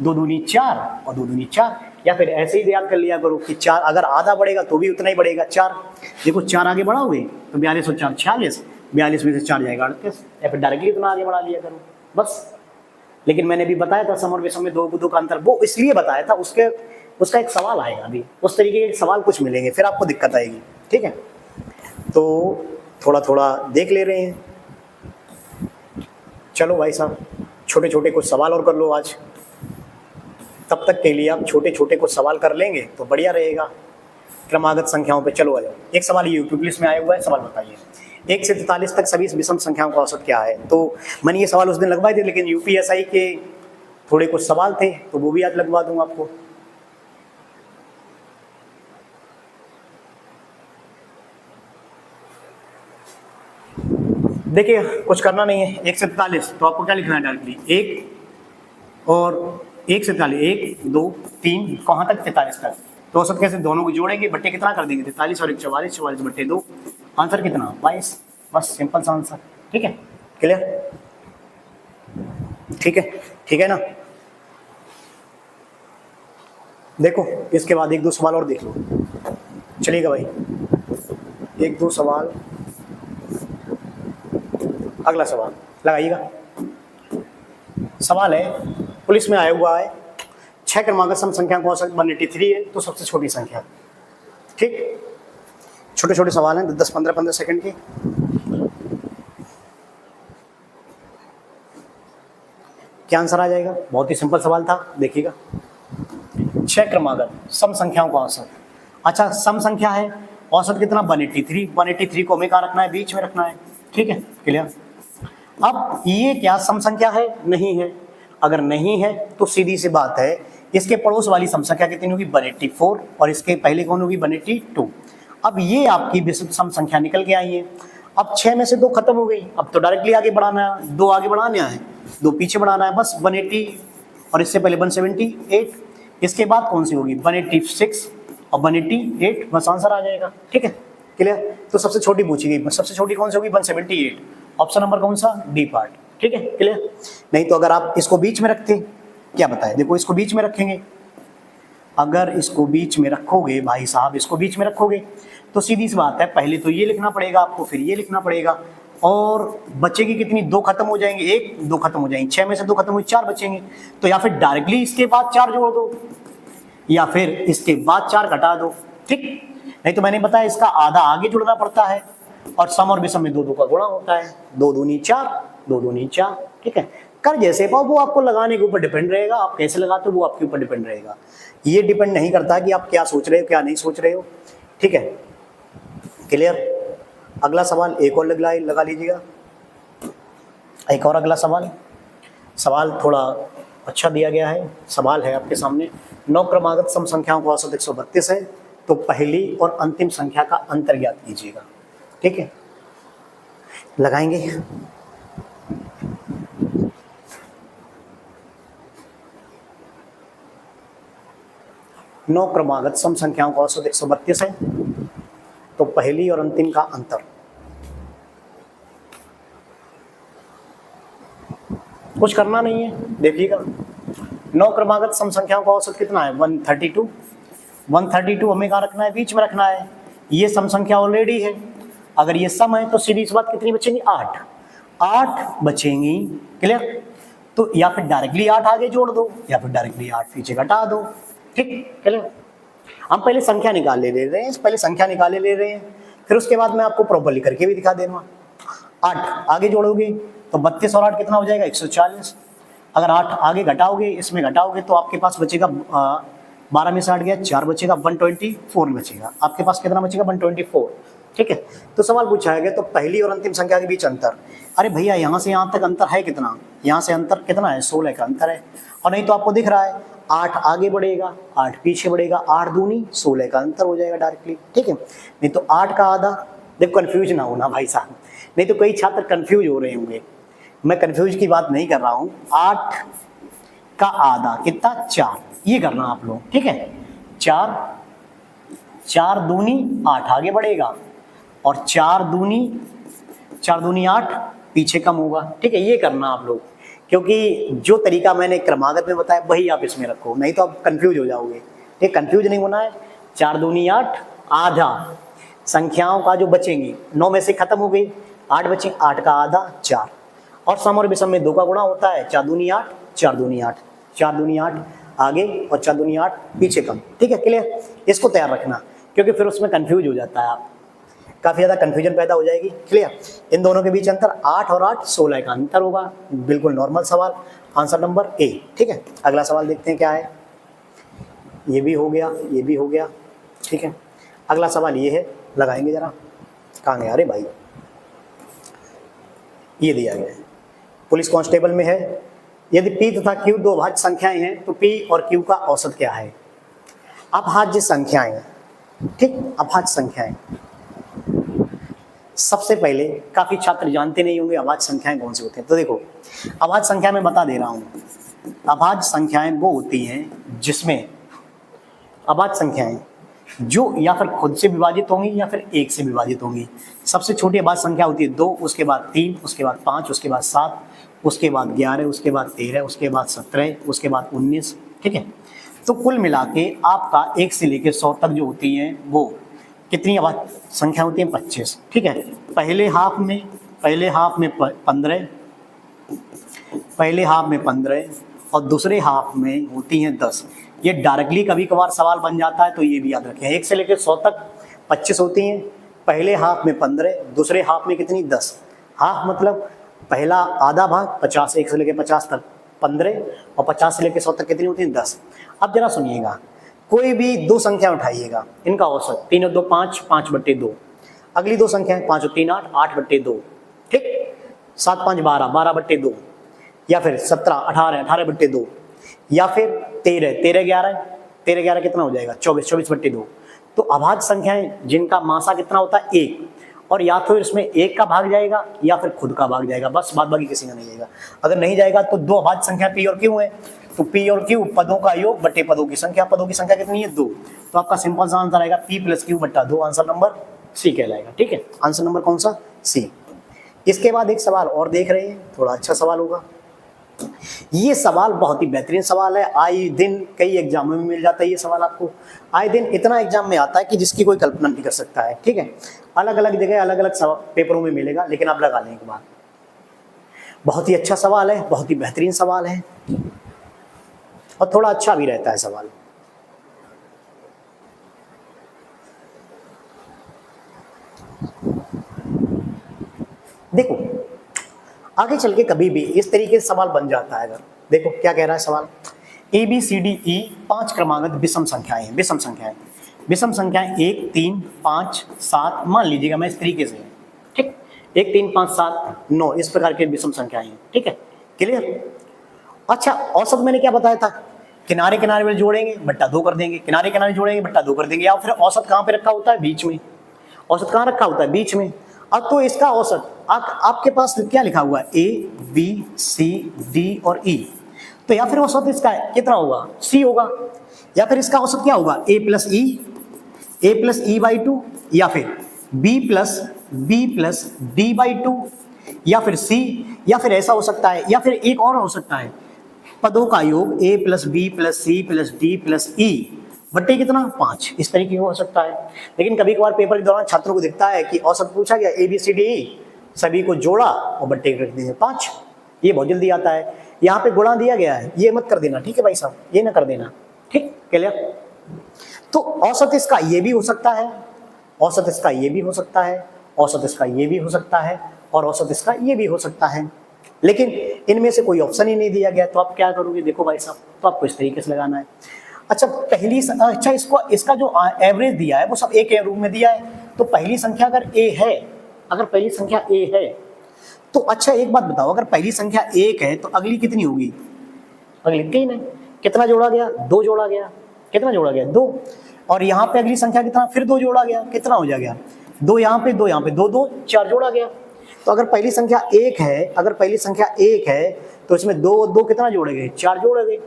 2 दूनी 4 और 2 दूनी 4, या फिर ऐसे ही याद कर लिया करो कि 4 अगर आधा बढ़ेगा तो भी उतना ही बढ़ेगा 4। देखो 4 आगे बढ़ाओगे तो 42 और 4 46, 42 में से 4 जाएगा 38, या फिर डायरेक्टली उतना आगे बढ़ा लिया करो बस। लेकिन मैंने भी बताया था सम और विषम में 2 का अंतर, वो इसलिए बताया था, उसका एक सवाल आएगा अभी, उस तरीके के सवाल कुछ मिलेंगे, फिर आपको दिक्कत आएगी। ठीक है, तो थोड़ा थोड़ा देख ले रहे हैं। चलो भाई साहब, छोटे छोटे कुछ सवाल और कर लो आज, तब तक के लिए आप छोटे छोटे कुछ सवाल कर लेंगे तो बढ़िया रहेगा क्रमागत संख्याओं पे। चलो आ जाओ, एक सवाल ये यूपी पुलिस में आया हुआ है, सवाल बताइए 1 से 43 तक सभी विषम संख्याओं का औसत क्या है। तो मैंने ये सवाल उस दिन लगवाए थे, लेकिन यूपीएसआई के थोड़े कुछ सवाल थे तो वो भी आज लगवा दूंगा आपको। देखिए कुछ करना नहीं है, 1 से 43 तो आपको क्या लिखना है डायरेक्टली, 1 और 1 से 43, 1 2 3 कहाँ तक? 43 तक। तो औसत कैसे? दोनों को जोड़ेंगे, बट्टे कितना कर देंगे? 43 और 1 44, 44 बट्टे 2, आंसर कितना? 22, बस सिंपल सा आंसर। ठीक है, क्लियर? ठीक है, ठीक है ना। देखो इसके बाद 1-2 सवाल और देख लो, चलिएगा भाई, 1-2 सवाल। अगला सवाल लगाइएगा, सवाल है पुलिस में आया हुआ है, 6 क्रमागत सम संख्या का औसत 183 है, तो सबसे छोटी संख्या। ठीक, छोटे छोटे सवाल हैं, 10-15 सेकंड के। क्या आंसर आ जाएगा? बहुत ही सिंपल सवाल था, देखिएगा। 6 क्रमागत सम संख्याओं का औसत। अच्छा, सम संख्या है, औसत कितना? 183। 183 को हमें कहाँ रखना है? बीच में रखना है, ठीक है, क्लियर। अब ये क्या सम संख्या है? नहीं है। अगर नहीं है तो सीधी सी बात है, इसके पड़ोस वाली सम संख्या कितनी होगी? 184, और इसके पहले कौन होगी? 182। अब ये आपकी विशुद्ध सम संख्या निकल के आई है। अब 6 में से 2 खत्म हो गई, अब तो डायरेक्टली आगे बढ़ाना है, 2 आगे बढ़ाना है, 2 पीछे बढ़ाना है, बस 180 और इससे पहले 178, इसके बाद कौन सी होगी? 186 और 188, बस आंसर आ जाएगा, ठीक है, क्लियर। तो सबसे छोटी पूछी गई, सबसे छोटी कौन सी होगी? 178, ऑप्शन नंबर कौन सा? डी पार्ट, ठीक है, क्लियर। नहीं तो अगर आप इसको बीच में रखते, क्या बताए, देखो इसको बीच में रखेंगे, अगर इसको बीच में रखोगे भाई साहब, इसको बीच में रखोगे तो सीधी सी बात है, पहले तो ये लिखना पड़ेगा आपको, फिर ये लिखना पड़ेगा, और बचेगी कितनी? 2 खत्म हो जाएंगे, 1 2 खत्म हो जाएंगे, 6 में से 2 खत्म हुई, 4 बचेंगे। तो या फिर डायरेक्टली इसके बाद 4 जोड़ दो, या फिर इसके बाद 4 घटा दो, ठीक। नहीं तो मैंने बताया इसका आधा आगे जुड़ना पड़ता है, और सम और विषम में 2 2 का गुणा होता है, 2 दूनी 4, 2 दूनी 4, ठीक है। कर जैसे पाओ, वो आपको लगाने के ऊपर डिपेंड रहेगा, आप कैसे लगाते हो वो आपके ऊपर डिपेंड रहेगा। ये डिपेंड नहीं करता कि आप क्या सोच रहे हो क्या नहीं सोच रहे हो, ठीक है, क्लियर। अगला सवाल एक और लगा लीजिएगा, एक और अगला सवाल। सवाल थोड़ा अच्छा दिया गया है, सवाल है आपके सामने। 9 क्रमागत सम संख्याओं का औसत 132 है, तो पहली और अंतिम संख्या का अंतर ज्ञात कीजिएगा, ठीक है, लगाएंगे। नौ क्रमागत सम संख्याओं का औसत 132 है, तो पहली और अंतिम का अंतर। कुछ करना नहीं है, देखिएगा। 9 क्रमागत सम संख्याओं का औसत कितना है? 132। 132 हमें कहाँ रखना है? बीच में रखना है। ये सम संख्या ऑलरेडी है, अगर ये सम है तो सीधी सी बात कितनी बचेंगी? 8 8 बचेंगी, क्लियर। तो या फिर डायरेक्टली 8 आगे जोड़ दो, या फिर डायरेक्टली 8 पीछे घटा दो, ठीक, क्लियर। हम पहले संख्या निकाले ले रहे हैं, पहले संख्या निकाले ले रहे हैं, फिर उसके बाद मैं आपको प्रॉपर्ली करके भी दिखा दूंगा। 8 आगे जोड़ोगे तो 32 और 8 कितना हो जाएगा? 140। अगर 8 आगे घटाओगे, इसमें घटाओगे, तो आपके पास बचेगा 12 में से 8 गया, 4 बचेगा, 124 बचेगा। आपके पास कितना बचेगा? 124, ठीक है। तो सवाल पूछा गया तो पहली और अंतिम संख्या के बीच अंतर। अरे भैया यहाँ से यहाँ तक अंतर है कितना? यहाँ से अंतर कितना है? 16 का अंतर है। और नहीं तो आपको दिख रहा है 8 आगे बढ़ेगा, 8 पीछे बढ़ेगा, 8 दूनी 16 का अंतर हो जाएगा डायरेक्टली, ठीक है। नहीं तो 8 का आधा, देखो कंफ्यूज ना होना भाई साहब, नहीं तो कई छात्र कंफ्यूज हो रहे होंगे, मैं कंफ्यूज की बात नहीं कर रहा हूँ। 8 का आधा कितना? 4, ये करना आप लोग, ठीक है। 4 दूनी 8 आगे बढ़ेगा, और 4 दूनी 8 पीछे कम होगा, ठीक है। ये करना आप लोग, क्योंकि जो तरीका मैंने क्रमागत में बताया वही आप इसमें रखो, नहीं तो आप कंफ्यूज हो जाओगे, ठीक, कंफ्यूज नहीं होना है। 4 दूनी 8, आधा संख्याओं का जो बचेंगी, 9 में से खत्म हो गई, 8 बचे, 8 का आधा 4, और सम और विषम में 2 का गुणा होता है। 4 दूनी 8, 4 दूनी 8, 4 दूनी 8 आगे और 4 दूनी 8 पीछे कम, ठीक है, क्लियर। इसको तैयार रखना, क्योंकि फिर उसमें कंफ्यूज हो जाता है, आप काफ़ी ज़्यादा कंफ्यूजन पैदा हो जाएगी, क्लियर। इन दोनों के बीच अंतर 8 और 8 16 का अंतर होगा, बिल्कुल नॉर्मल सवाल, आंसर नंबर ए, ठीक है। अगला सवाल देखते हैं क्या है। ये भी हो गया, ये भी हो गया, ठीक है। अगला सवाल ये है, लगाएंगे जरा, कहाँ गया? अरे भाई, ये दिया गया है, पुलिस कांस्टेबल में है। यदि P तथा Q 2 अभाज्य संख्याएं हैं तो P और Q का औसत क्या है? अभाज्य संख्याएं, ठीक, अभाज्य संख्याएं। सबसे पहले काफी छात्र जानते नहीं होंगे अभाज्य संख्याएं कौन सी होती हैं, तो देखो अभाज्य संख्या मैं बता दे रहा हूं। अभाज्य संख्याएं वो होती हैं जिसमें अभाज्य संख्याएं जो या फिर खुद से विभाजित होंगी या फिर 1 से विभाजित होंगी। सबसे छोटी अभाज्य संख्या होती है 2, उसके बाद 3, उसके बाद 5, उसके बाद 7, उसके बाद 11, उसके बाद 13, उसके बाद 17, उसके बाद 19, ठीक है। तो कुल मिला के आपका 1 से लेकर 100 तक जो होती हैं वो कितनी अभाज्य संख्या होती है? 25, ठीक है। पहले हाफ में 15, पहले हाफ में 15 और दूसरे हाफ में होती हैं 10। ये डायरेक्टली कभी कभार सवाल बन जाता है, तो ये भी याद रखें। 1 से लेकर 100 तक 25 होती हैं, पहले हाफ में 15, दूसरे हाफ में कितनी? 10। हाफ मतलब पहला आधा भाग 50, 1 से लेकर 50 तक, 15 और 50 से लेकर 100 तक कितनी होती है 10। अब जरा सुनिएगा, कोई भी दो संख्या उठाइएगा, इनका औसत 3 और 2 5, 5/2। अगली दो संख्या 5 और 3 8, 8/2। ठीक, 7 5 12, 12/2। या फिर 17 18, 18/2। या फिर 13 13 11, 13 11 कितना हो जाएगा 24, 24/2। तो अभाज्य संख्याएं जिनका मासा कितना होता है 1, और या तो इसमें 1 का भाग जाएगा या फिर खुद का भाग जाएगा, बस बाद बाकी किसी का नहीं जाएगा। अगर नहीं जाएगा तो दो अभाज्य संख्या पी और क्यू है, तो पी और क्यू पदों का योग बटे पदों की संख्या। पदों की संख्या कितनी है 2, तो आपका सिंपल सा आंसर आएगा P + Q/2। Answer number C कहलाएगा। ठीक है, आंसर नंबर कौन सा, सी। इसके बाद एक सवाल और देख रहे हैं, थोड़ा अच्छा सवाल होगा। ये सवाल बहुत ही बेहतरीन सवाल है, आए दिन कई एग्जामों में मिल जाता है ये सवाल आपको। आए दिन इतना एग्जाम में आता है कि जिसकी कोई कल्पना नहीं कर सकता है। ठीक है, अलग अलग जगह अलग अलग पेपरों में मिलेगा, लेकिन आप लगा लें एक बार। बहुत ही अच्छा सवाल है, बहुत ही बेहतरीन सवाल है, और थोड़ा अच्छा भी रहता है सवाल। देखो आगे चल के कभी भी इस तरीके से सवाल बन जाता है। अगर देखो क्या कह रहा है सवाल, ABCDE 5 क्रमागत विषम संख्याएं, विषम संख्याएं, विषम संख्याएं 1 3 5 7, मान लीजिएगा मैं इस तरीके से, ठीक, 1 3 5 7 9, इस प्रकार के विषम संख्याएं। ठीक है, क्लियर। अच्छा, औसत मैंने क्या बताया था, किनारे किनारे में जोड़ेंगे बट्टा 2 कर देंगे, किनारे किनारे जोड़ेंगे बट्टा 2 कर देंगे। या फिर औसत कहाँ पे रखा होता है, बीच में। औसत कहाँ रखा होता है, बीच में। अब तो इसका औसत आपके पास क्या लिखा हुआ है, ABCD और E, तो या फिर औसत इसका कितना होगा, C होगा। या फिर इसका औसत क्या होगा, A + E/2, या फिर B+D/2, या फिर C, या फिर ऐसा हो सकता है, या फिर एक और हो सकता है, पदों का योग A + B + C + D + E बट्टे कितना 5, इस तरीके का हो सकता है। लेकिन कभी कभार पेपर के दौरान छात्रों को दिखता है कि औसत पूछा गया ABCDE, सभी को जोड़ा और बट्टे रख दिए 5, ये बहुत जल्दी आता है। यहाँ पे गुणा दिया गया है, ये मत कर देना, ठीक है भाई साहब, ये ना कर देना, ठीक, क्लियर। तो औसत इसका ये भी हो सकता है, औसत इसका ये भी हो सकता है, औसत इसका ये भी हो सकता है, और औसत इसका ये भी हो सकता है। लेकिन इनमें से कोई ऑप्शन ही नहीं दिया गया, तो आप क्या करोगे, देखो भाई साहब, तो आपको इस तरीके से लगाना है। अच्छा इसका जो एवरेज दिया है वो सब एक रूप में दिया है। तो पहली संख्या अगर A है, अगर पहली संख्या A है, तो अच्छा एक बात बताओ, अगर पहली संख्या 1 है तो अगली कितनी होगी, अगली 3 है। कितना जोड़ा गया, 2 जोड़ा गया, कितना जोड़ा गया 2। और यहाँ पे अगली संख्या कितना, फिर 2 जोड़ा गया, कितना हो जाएगा 2 यहाँ पे 2 यहाँ पे 2 2 4 जोड़ा गया। तो अगर पहली संख्या 1 है, अगर पहली संख्या 1 है तो इसमें 2 2 कितना जोड़ेंगे, 4 जोड़ेंगे।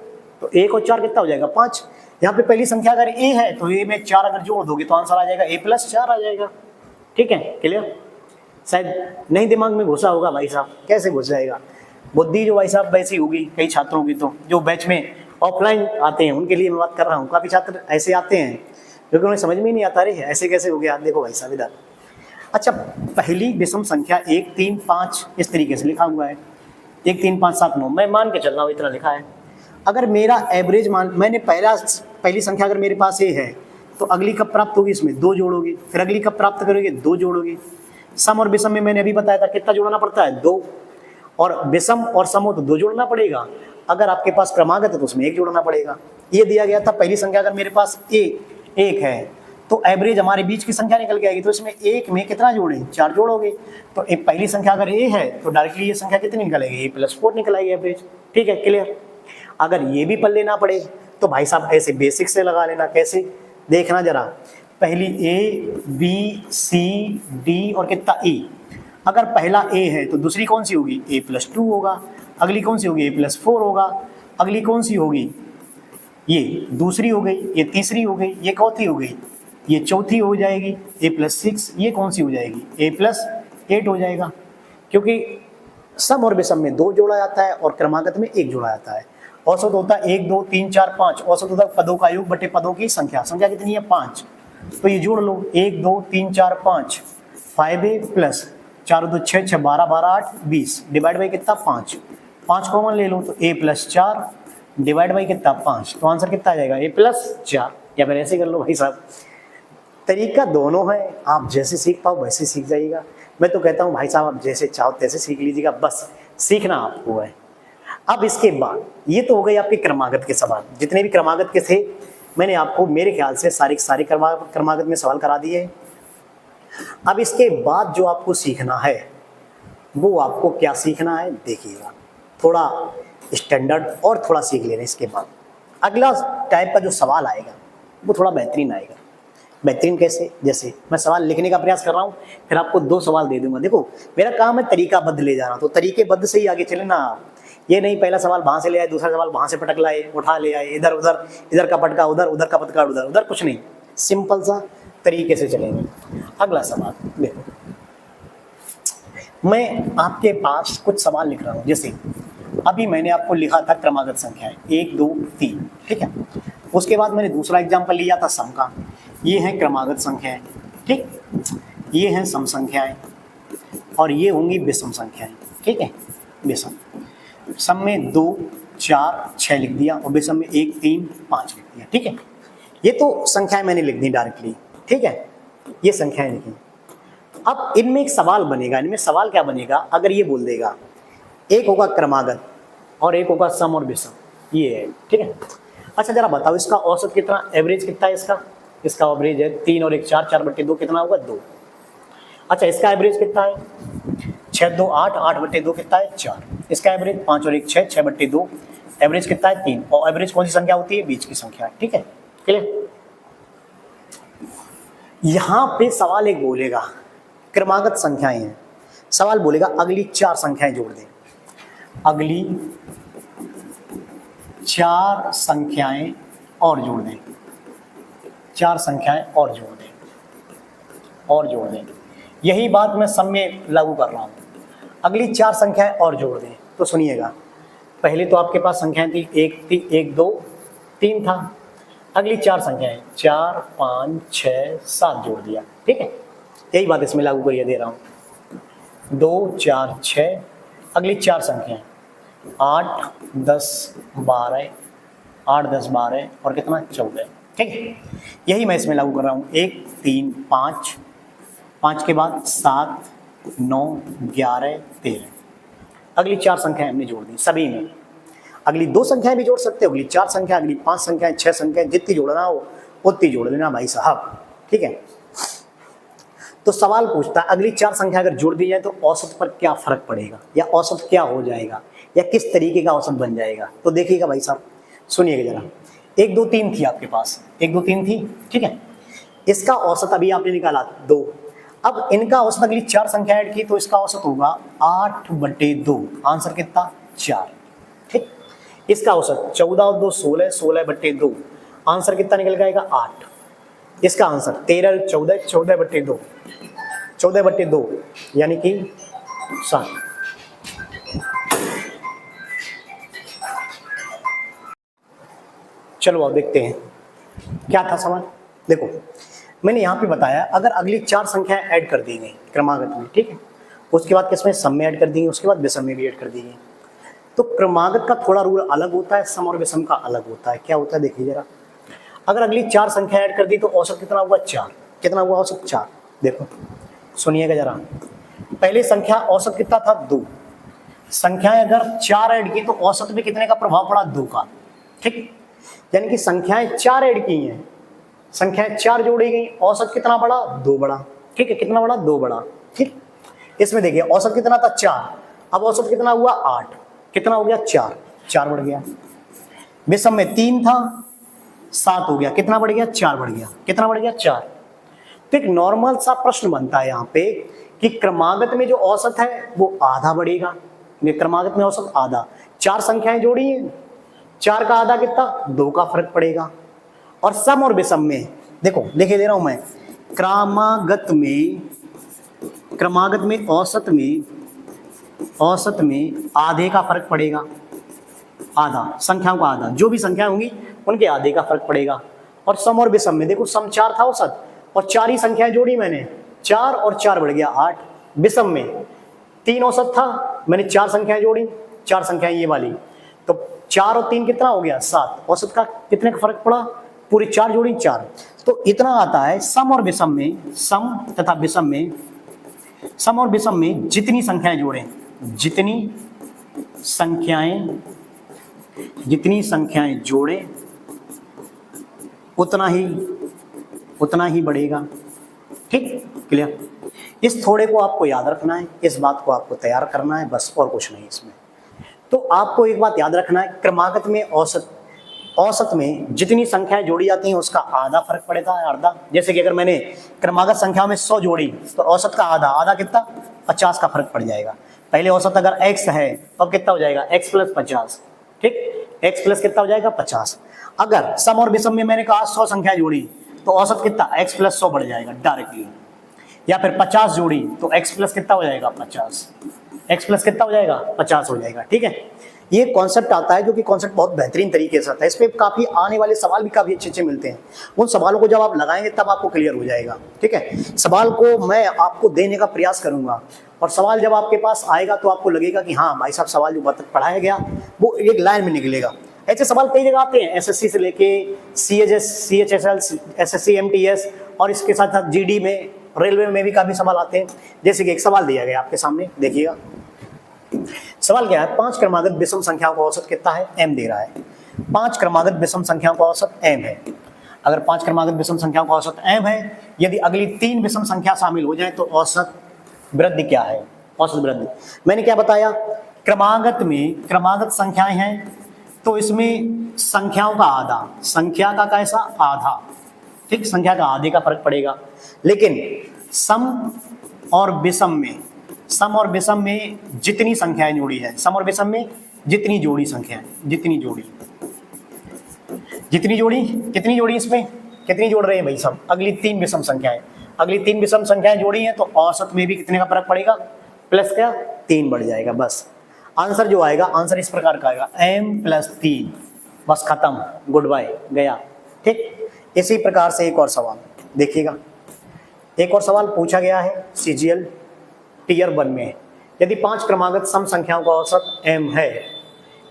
तो 1 और 4 कितना हो जाएगा 5। यहाँ पे पहली संख्या अगर A है तो A में 4 अगर जोड़ दोगे तो आंसर आ जाएगा A + 4 आ जाएगा। ठीक है, क्लियर। शायद नहीं दिमाग में घुसा होगा भाई साहब, कैसे घुस जाएगा, बुद्धि जो भाई साहब वैसी होगी कई छात्रों की। तो जो बैच में ऑफलाइन आते हैं उनके लिए मैं बात कर रहा हूँ, काफ़ी छात्र ऐसे आते हैं क्योंकि उन्हें समझ में ही नहीं आता, रही ऐसे कैसे हो गया, देखो भाई साहब इधर। अच्छा, पहली विषम संख्या 1 3 5 इस तरीके से लिखा हुआ है, 1 3 5 7 9, मैं मान के चल रहा हूँ इतना लिखा है। अगर मेरा एवरेज मान, मैंने पहली संख्या अगर मेरे पास A है तो अगली कब प्राप्त होगी, इसमें 2 जोड़ोगे, फिर अगली कब प्राप्त करोगे 2 जोड़ोगे। सम और विषम में मैंने अभी बताया था कितना जोड़ना पड़ता है 2, और विषम और सम हो तो 2 जोड़ना पड़ेगा। अगर आपके पास क्रमागत है तो उसमें 1 जोड़ना पड़ेगा। ये दिया गया था पहली संख्या अगर मेरे पास A 1 है तो एवरेज हमारे बीच की संख्या निकल के आएगी, तो इसमें 1 में कितना जोड़ें 4 जोड़ोगे। तो एक पहली संख्या अगर A है तो डायरेक्टली ये संख्या कितनी निकलेगी A + 4 निकल आएगी एवरेज। ठीक है, क्लियर। अगर ये भी पढ़ लेना पड़े तो भाई साहब ऐसे बेसिक से लगा लेना। कैसे, देखना जरा, पहली A B C D और कितना E। अगर पहला A है तो दूसरी कौन सी होगी A + 2 होगा, अगली कौन सी होगी A + 4 होगा, अगली कौन सी होगी ये दूसरी हो गई, ये तीसरी हो गई, ये चौथी हो गई, ये चौथी हो जाएगी A + 6, ये कौन सी हो जाएगी A + 8 हो जाएगा। क्योंकि सम और विषम में 2 जोड़ा जाता है और क्रमागत में 1 जोड़ा जाता है। औसत होता है 1 2 3 4 5, औसत होता है पदों का योग बटे पदों की संख्या। संख्या कितनी है 5, तो ये जोड़ लो 1 2 3 4 5, 5A + 4 2 6 6 12 12 8 20 डिवाइड बाई कितना 5, 5 कॉमन ले लो तो A + 4 डिवाइड बाई कितना 5, तो आंसर कितना आ जाएगा A + 4। या फिर ऐसे कर लो भाई साहब, तरीका दोनों है, आप जैसे सीख पाओ वैसे सीख जाइएगा। मैं तो कहता हूँ भाई साहब आप जैसे चाहो तैसे सीख लीजिएगा, बस सीखना आपको है। अब इसके बाद ये तो हो गई आपके क्रमागत के सवाल, जितने भी क्रमागत के थे मैंने आपको मेरे ख्याल से सारे क्रमागत में सवाल करा दिए। अब इसके बाद जो आपको सीखना है वो आपको क्या सीखना है, देखिएगा थोड़ा स्टैंडर्ड और थोड़ा सीख लेना। इसके बाद अगला टाइप का जो सवाल आएगा वो थोड़ा बेहतरीन आएगा। बेहतरीन कैसे, जैसे मैं सवाल लिखने का प्रयास कर रहा हूँ, फिर आपको 2 सवाल दे दूंगा। देखो मेरा काम है तरीकाबद्ध ले जाना, तो तरीकेबद्ध से ही आगे चले ना। ये नहीं पहला सवाल वहां से ले आए, दूसरा सवाल वहां से पटक लाए, उठा ले आए, इधर उधर, इधर का पटका उधर, उधर का पटका उधर, उधर कुछ नहीं, सिंपल सा तरीके से चलेंगे। अगला सवाल देखो, मैं आपके पास कुछ सवाल लिख रहा हूँ। जैसे अभी मैंने आपको लिखा था क्रमागत संख्याएं 1 2 3, ठीक है। उसके बाद मैंने दूसरा एग्जाम्पल लिया था सम का। ये है क्रमागत संख्याएं, ठीक, ये हैं सम संख्याएं और ये होंगी विषम संख्याएं, ठीक है। विषम, सम में 2 4 6 लिख दिया और विषम में 1 3 5 लिख दिया, ठीक है। ये तो संख्याएं मैंने लिख दी डायरेक्टली, ठीक है, ये संख्याएं लिखी। अब इनमें एक सवाल बनेगा, इनमें सवाल क्या बनेगा, अगर ये बोल देगा एक होगा क्रमागत और एक होगा सम और विषम, ये है, ठीक है। अच्छा जरा बताओ इसका औसत कितना, एवरेज कितना है इसका, इसका एवरेज है 3 और 1 4, 4/2 कितना होगा 2। अच्छा इसका एवरेज कितना है 6 2 8, 8/2 कितना है 4। इसका एवरेज 5 और 1 6, 6/2, एवरेज कितना है 3। और एवरेज कौन सी संख्या होती है, बीच की संख्या, ठीक है, क्लियर। यहां पे सवाल एक बोलेगा क्रमागत संख्याएं हैं, सवाल बोलेगा अगली 4 संख्याएं जोड़ दें, अगली 4 संख्याएं और जोड़ दें, 4 संख्याएं और जोड़ दें, और जोड़ दें। यही बात मैं सम में लागू कर रहा हूं, अगली 4 संख्याएं और जोड़ दें। तो सुनिएगा, पहले तो आपके पास संख्याएं थी 1 2 3 था, अगली 4 संख्याएं 4 5 6 7 जोड़ दिया, ठीक है। यही बात इसमें लागू करिए, दे रहा हूं 2 4 6, अगली 4 संख्याएं 8 10 12, 8 10 12 और कितना 14, ठीक है। यही मैं इसमें लागू कर रहा हूँ 1 3 5, 5 के बाद 7 9 11 13, अगली 4 संख्याएं हमने जोड़ दी सभी में। अगली 2 संख्याएं भी जोड़ सकते हो, अगली 4 संख्या, अगली 5 संख्याएं, 6 संख्याएं, जितनी जोड़ना हो उतनी जोड़ लेना भाई साहब, ठीक है। तो सवाल पूछता है अगली 4 संख्या अगर जोड़ दी जाए तो औसत पर क्या फर्क पड़ेगा, या औसत क्या हो जाएगा, या किस तरीके का औसत बन जाएगा। तो देखिएगा भाई साहब, सुनिएगा जरा, 1 2 3 थी आपके पास, 1 2 3 थी, ठीक है। इसका औसत अभी आपने निकाला 2, अब इनका औसत अगली 4 संख्या ऐड की तो इसका औसत होगा 8/2, आंसर कितना 4, ठीक। इसका औसत 14 और 2 16, 16/2, आंसर कितना निकल जाएगा 8। इसका आंसर 13 14, 14/2, 14/2 यानी कि 7। चलो अब देखते हैं क्या था सवाल। देखो मैंने यहाँ पे बताया अगर अगली 4 संख्याएं ऐड कर दी गई क्रमागत में, ठीक है, उसके बाद किसमें सम में ऐड कर दी गई, उसके बाद विषम में भी ऐड कर दी गई। तो क्रमागत का थोड़ा रूल अलग होता है, सम और विषम का अलग होता है। क्या होता है देखिए जरा, अगर अगली 4 संख्या ऐड कर दी तो औसत कितना हुआ 4, कितना हुआ औसत 4। देखो सुनिएगा जरा, पहले संख्या औसत कितना था 2, संख्याएं अगर 4 ऐड की तो औसत में कितने का प्रभाव पड़ा 2 का, ठीक। यानी कि संख्याएं 4 ऐड की हैं, संख्याएं 4 जोड़ी गई, औसत कितना बढ़ा 2 बढ़ा, ठीक है, कितना बढ़ा 2 बढ़ा, ठीक। इसमें देखिए औसत कितना था 4, अब औसत कितना हुआ 8, कितना हो गया 4, 4 बढ़ गया। विषम में 3 था 7 हो गया, कितना बढ़ गया 4 बढ़ गया, कितना बढ़ गया 4। तो एक नॉर्मल सा प्रश्न बनता है यहाँ पे कि क्रमागत में जो औसत है वो आधा बढ़ेगा, क्रमागत में औसत आधा, 4 संख्याएं जोड़ी हैं, 4 का आधा कितना 2 का फर्क पड़ेगा। और सम और विषम में देखो लिखे दे रहा हूं मैं, क्रमागत में औसत में आधे का फर्क पड़ेगा, आधा, संख्याओं का आधा, जो भी संख्याएं होंगी उनके आधे का फर्क पड़ेगा। और सम और विषम में देखो सम 4 था औसत और 4 ही संख्याएं जोड़ी मैंने, 4 और 4 बढ़ गया 8। विषम में 3 औसत था, मैंने 4 संख्याएं जोड़ी, 4 संख्याएं ये वाली, तो 4 और 3 कितना हो गया 7, औसत का कितने का फर्क पड़ा, पूरी 4 जोड़ी 4। तो इतना आता है सम और विषम में, सम तथा विषम में, सम और विषम में जितनी संख्याएं जोड़ें, जितनी संख्याएं जितनी संख्याएं जोड़े उतना ही बढ़ेगा। ठीक, क्लियर। इस थोड़े को आपको याद रखना है, इस बात को आपको तैयार करना है, बस और कुछ नहीं इसमें। तो आपको एक बात याद रखना है, क्रमागत में औसत में जितनी संख्याएं जोड़ी जाती हैं उसका आधा फर्क पड़ता है, आधा। जैसे कि अगर मैंने क्रमागत संख्या में 100 जोड़ी तो औसत का आधा कितना, 50 का फर्क पड़ जाएगा। पहले औसत अगर x है तो अब कितना हो जाएगा, x प्लस 50। ठीक, x प्लस कितना हो जाएगा, 50। अगर सम और विषम में मैंने कहा 100 संख्या जोड़ी तो औसत कितना, x प्लस 100 बढ़ जाएगा डायरेक्टली। या फिर 50 जोड़ी तो x प्लस कितना हो जाएगा, 50। x प्लस कितना हो जाएगा, 50 हो जाएगा। ठीक है, ये कॉन्सेप्ट आता है जो कि कॉन्सेप्ट बहुत बेहतरीन तरीके से आता है। इस पे काफी आने वाले सवाल भी काफी अच्छे मिलते हैं। उन सवालों को जब आप लगाएंगे तब आपको क्लियर हो जाएगा। ठीक है, सवाल को मैं आपको देने का प्रयास करूंगा और सवाल जब आपके पास आएगा तो आपको लगेगा कि हाँ भाई साहब सवाल जो पढ़ाया गया वो एक लाइन में निकलेगा। ऐसे सवाल कई जगह आते हैं, एसएससी से लेके CHSL, SSC MTS और इसके साथ साथ GD में, रेलवे में भी काफी सवाल आते हैं। जैसे कि एक सवाल दिया गया आपके सामने, देखिएगा सवाल क्या है, 5 क्रमागत विषम संख्याओं का औसत कितना है, m दे रहा है। 5 क्रमागत विषम संख्याओं का औसत m है। अगर 5 क्रमागत विषम संख्याओं का औसत m है, यदि अगली 3 विषम संख्या शामिल हो जाए तो औसत वृद्धि क्या है, औसत वृद्धि। मैंने क्या बताया, क्रमागत में क्रमागत संख्याएं हैं तो इसमें संख्याओं का आधा, संख्या का कैसा, आधा। ठीक, संख्या का आधे का फर्क पड़ेगा। लेकिन सम और विषम में जितनी संख्याएं जोड़ी है, सम और विषम में जितनी जोड़ी संख्याएं, कितनी जोड़ी इसमें कितनी जोड़ रहे हैं भाई सब, अगली 3 विषम संख्याएं जोड़ी हैं तो औसत में भी कितने का फर्क पड़ेगा, प्लस क्या, 3 बढ़ जाएगा। बस आंसर जो आएगा, आंसर इस प्रकार का आएगा, m प्लस 3, बस खत्म, गुड बाय, गया। ठीक, इसी प्रकार से एक और सवाल देखिएगा। एक और सवाल पूछा गया है CGL Tier 1 में, यदि 5 क्रमागत सम संख्याओं का औसत m है,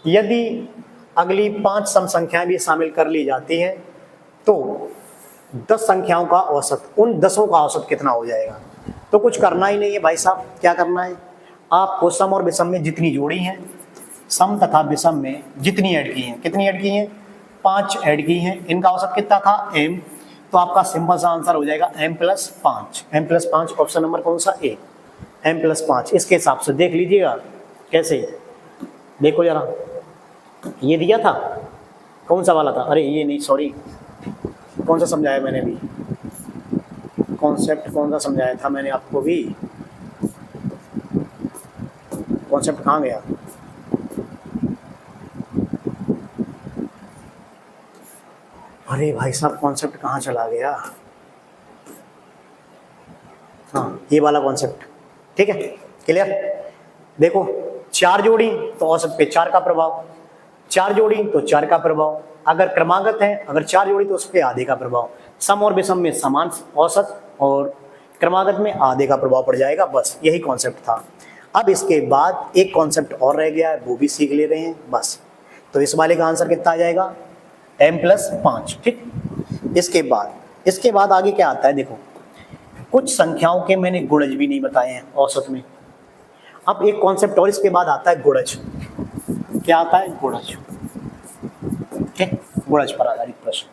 यदि अगली 5 सम संख्याएं भी शामिल कर ली जाती हैं तो 10 संख्याओं का औसत, उन 10 का औसत कितना हो जाएगा। तो कुछ करना ही नहीं है भाई साहब, क्या करना है, आपको सम और विषम में जितनी जोड़ी हैं, सम तथा विषम में जितनी ऐड की हैं, कितनी ऐड की हैं, 5 ऐड की हैं, इनका औसत कितना था, m। तो आपका सिंपल सा आंसर हो जाएगा m प्लस 5। ऑप्शन नंबर कौन सा, A, m प्लस 5। इसके हिसाब से देख लीजिएगा कैसे, देखो जरा, ये दिया था, कौन सा वाला था, अरे ये नहीं, सॉरी, कौन सा समझाया मैंने भी, कॉन्सेप्ट कौन सा समझाया था मैंने आपको भी, कॉन्सेप्ट कहाँ गया, अरे भाई साहब कॉन्सेप्ट कहाँ चला गया, हाँ ये वाला कॉन्सेप्ट। ठीक है, क्लियर। देखो 4 जोड़ी तो औसत पे 4 का प्रभाव, 4 जोड़ी तो 4 का प्रभाव, अगर क्रमागत है, अगर 4 जोड़ी तो उस पर आधे का प्रभाव, सम और विषम में समान औसत और क्रमागत में आधे का प्रभाव पड़ जाएगा। बस यही कॉन्सेप्ट था। अब इसके बाद एक कॉन्सेप्ट और रह गया है, वो भी सीख ले रहे हैं बस। तो इस वाले का आंसर कितना आ जाएगा, m प्लस 5। ठीक, इसके बाद आगे क्या आता है, देखो कुछ संख्याओं के मैंने गुणज भी नहीं बताए हैं औसत में। अब एक कॉन्सेप्ट और इसके बाद आता है गुणज। क्या आता है, गुणज। ठीक, गुणज पर आधारित प्रश्न।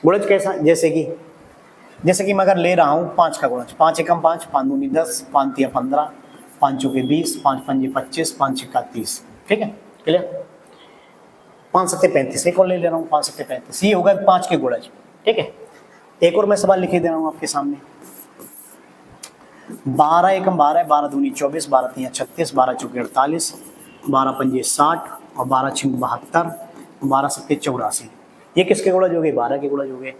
गुणज कैसा, जैसे कि मैं अगर ले रहा हूँ 5 का गुणज, 5 एकम 5, 5 दूनी 10, 5 तिया 15, 5 चौके 20, 5 पंजे 25, 5 छक्का 30। ठीक है, क्लियर। 5 सत्ते 35, एक और ले रहा हूँ 5 सत्ते 35, ये होगा 5 के गुणज। ठीक है, एक और मैं सवाल लिखे दे रहा हूँ आपके सामने। 12 एकम 12, 12 दूनी 24, 12 तिया 36, 12 चौके 48, 12 पंजे 60 और 12 छिंग 72, 12 सत्ते 84। ये किसके गुणज हो गए, 12 के गुणज हो गए।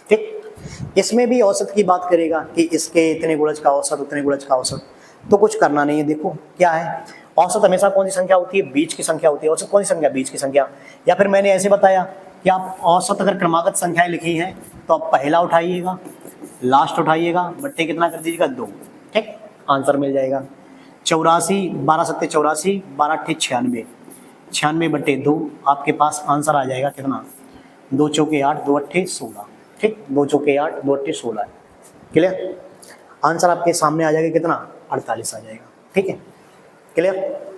ठीक, इसमें भी औसत की बात करेगा कि इसके इतने गुणज का औसत, उतने गुणज का औसत। तो कुछ करना नहीं है, देखो क्या है, औसत हमेशा कौन सी संख्या होती है, बीच की संख्या होती है। औसत कौन सी संख्या, बीच की संख्या। या फिर मैंने ऐसे बताया कि आप औसत अगर क्रमागत संख्याएं लिखी हैं तो आप पहला उठाइएगा, लास्ट उठाइएगा, बट्टे कितना कर दीजिएगा, 2। ठीक, आंसर मिल जाएगा 84, 12 सत्ते 84, 12 अट्ठे 96, 96 बट्टे 2। आपके पास आंसर आ जाएगा कितना, 2 चौके 8, 2 अट्ठे 16। ठीक, 2 चौके 8, 2 अट्ठे 16। क्लियर, आंसर आपके सामने आ जाएगा कितना, 48 आ जाएगा। ठीक है, क्लियर।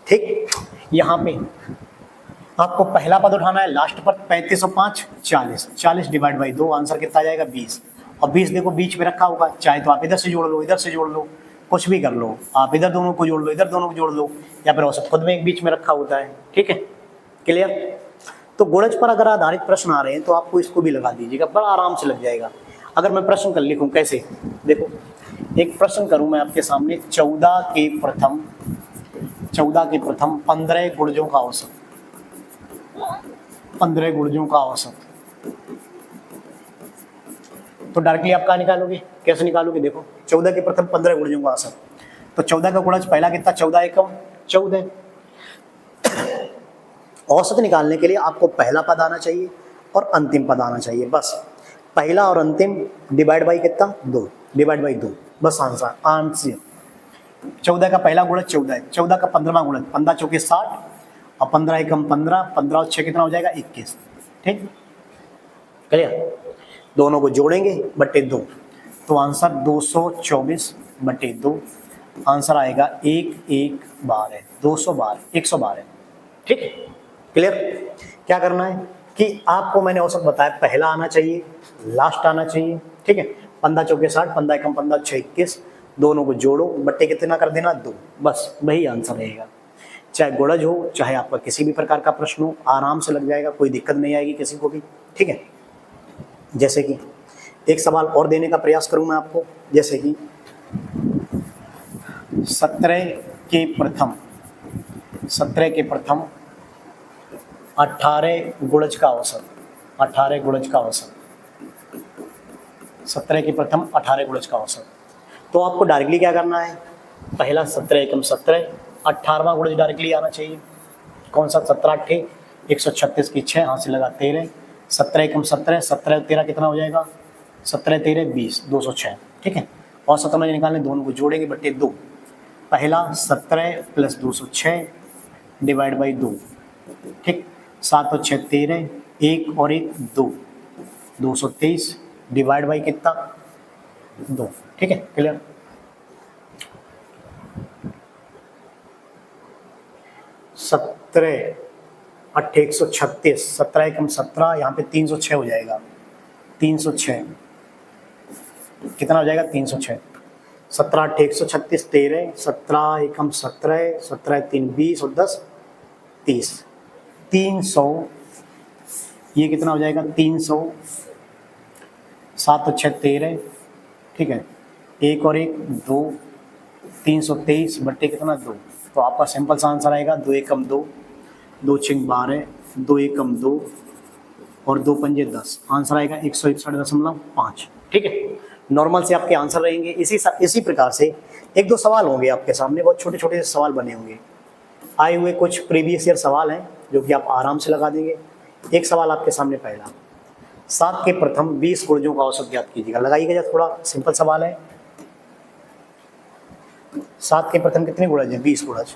ठीक, यहाँ पे आपको पहला पद उठाना है, लास्ट पद 35 और 5 40, 40 डिवाइड बाई 2, आंसर कितना आ जाएगा 20। और 20 देखो बीच में रखा होगा, चाहे तो आप इधर से जोड़ लो, इधर से जोड़ लो, कुछ भी कर लो, आप इधर दोनों को जोड़ लो, इधर दोनों को जोड़ लो, या फिर औसत खुद में एक बीच में रखा होता है। ठीक है, क्लियर। तो गुणज पर अगर आधारित प्रश्न आ रहे हैं तो आपको इसको भी लगा दीजिएगा, बड़ा आराम से लग जाएगा। अगर मैं प्रश्न कर लिखूं कैसे, देखो एक प्रश्न करूं मैं आपके सामने, 14 के प्रथम 15 गुणजों का औसत, 15 गुणजों का औसत, तो डायरेक्टली आप क्या निकालोगे, कैसे निकालोगे, देखो 14 के प्रथम 15 गुणजों का औसत, तो 14 का गुणज पहला कितना, 14 एकम 14। औसत निकालने के लिए आपको पहला पद आना चाहिए और अंतिम पद आना चाहिए, बस पहला और अंतिम डिवाइड बाई कितना 2, डिवाइड बाई 2, बस आंसर। 14 का पहला गुणज 14 है, 14 का 15वां गुणज 15 चौके 60 और 15 एकम 15, 15 और 6 कितना हो जाएगा 21। ठीक, क्लियर। दोनों को जोड़ेंगे बटे 2, तो आंसर 224/2, आंसर आएगा 112, 212, 112। ठीक है, क्लियर। क्या करना है कि आपको मैंने औसत बताया, पहला आना चाहिए, लास्ट आना चाहिए। ठीक है, 15 चौके 60, 15 एकम 15, 6 21, दोनों को जोड़ो बट्टे कितना कर देना 2, बस वही आंसर रहेगा। चाहे गुणज हो, चाहे आपका किसी भी प्रकार का प्रश्न हो, आराम से लग जाएगा, कोई दिक्कत नहीं आएगी किसी को भी। ठीक है, जैसे कि एक सवाल और देने का प्रयास करूं मैं आपको, जैसे कि 17 के प्रथम 18 गुणज का औसत, 18 गुणज का औसत, 17 के प्रथम 18 गुणज का औसत। तो आपको डायरेक्टली क्या करना है, पहला 17 एकम 17, 18वां गुणज डायरेक्टली आना चाहिए। कौन सा, 17 8 136 की 6, हाथ से लगा 13, 17 एकम 17, 17 13 कितना हो जाएगा, 17 13 20, 206। ठीक है, औसत में निकालने, दोनों को जोड़ेंगे बटे 2, पहला 17 प्लस 206 डिवाइड बाई 2। ठीक, 7 और 6 13, 1 और 1 2, 223 डिवाइड बाई कितना 2। ठीक है, क्लियर। सत्रह 136, 17 एकम 17, यहाँ पे 306 हो जाएगा, 306 कितना हो जाएगा 306, 17 8 136 13, 17 एकम 17, 17 3 20 और 10 30, 300, ये कितना हो जाएगा 300, 7 और 6 13। ठीक है, 1 और 1 2, 323 बट्टे कितना 2, तो आपका सिंपल सा आंसर आएगा 2 एकम 2, 2 6 12, 2 एकम 2 और 2 पंजे 10, आंसर आएगा 161.5। ठीक है, नॉर्मल से आपके आंसर रहेंगे। इसी प्रकार से एक दो सवाल होंगे आपके सामने, बहुत छोटे छोटे से सवाल बने होंगे, आए हुए कुछ प्रीवियस ईयर सवाल हैं जो कि आप आराम से लगा देंगे। एक सवाल आपके सामने पहला, 7 के प्रथम 20 गुणजों का औसत ज्ञात कीजिएगा। लगाइएगा, थोड़ा सिंपल सवाल है। 7 के प्रथम कितने गुणज हैं, 20 गुणज।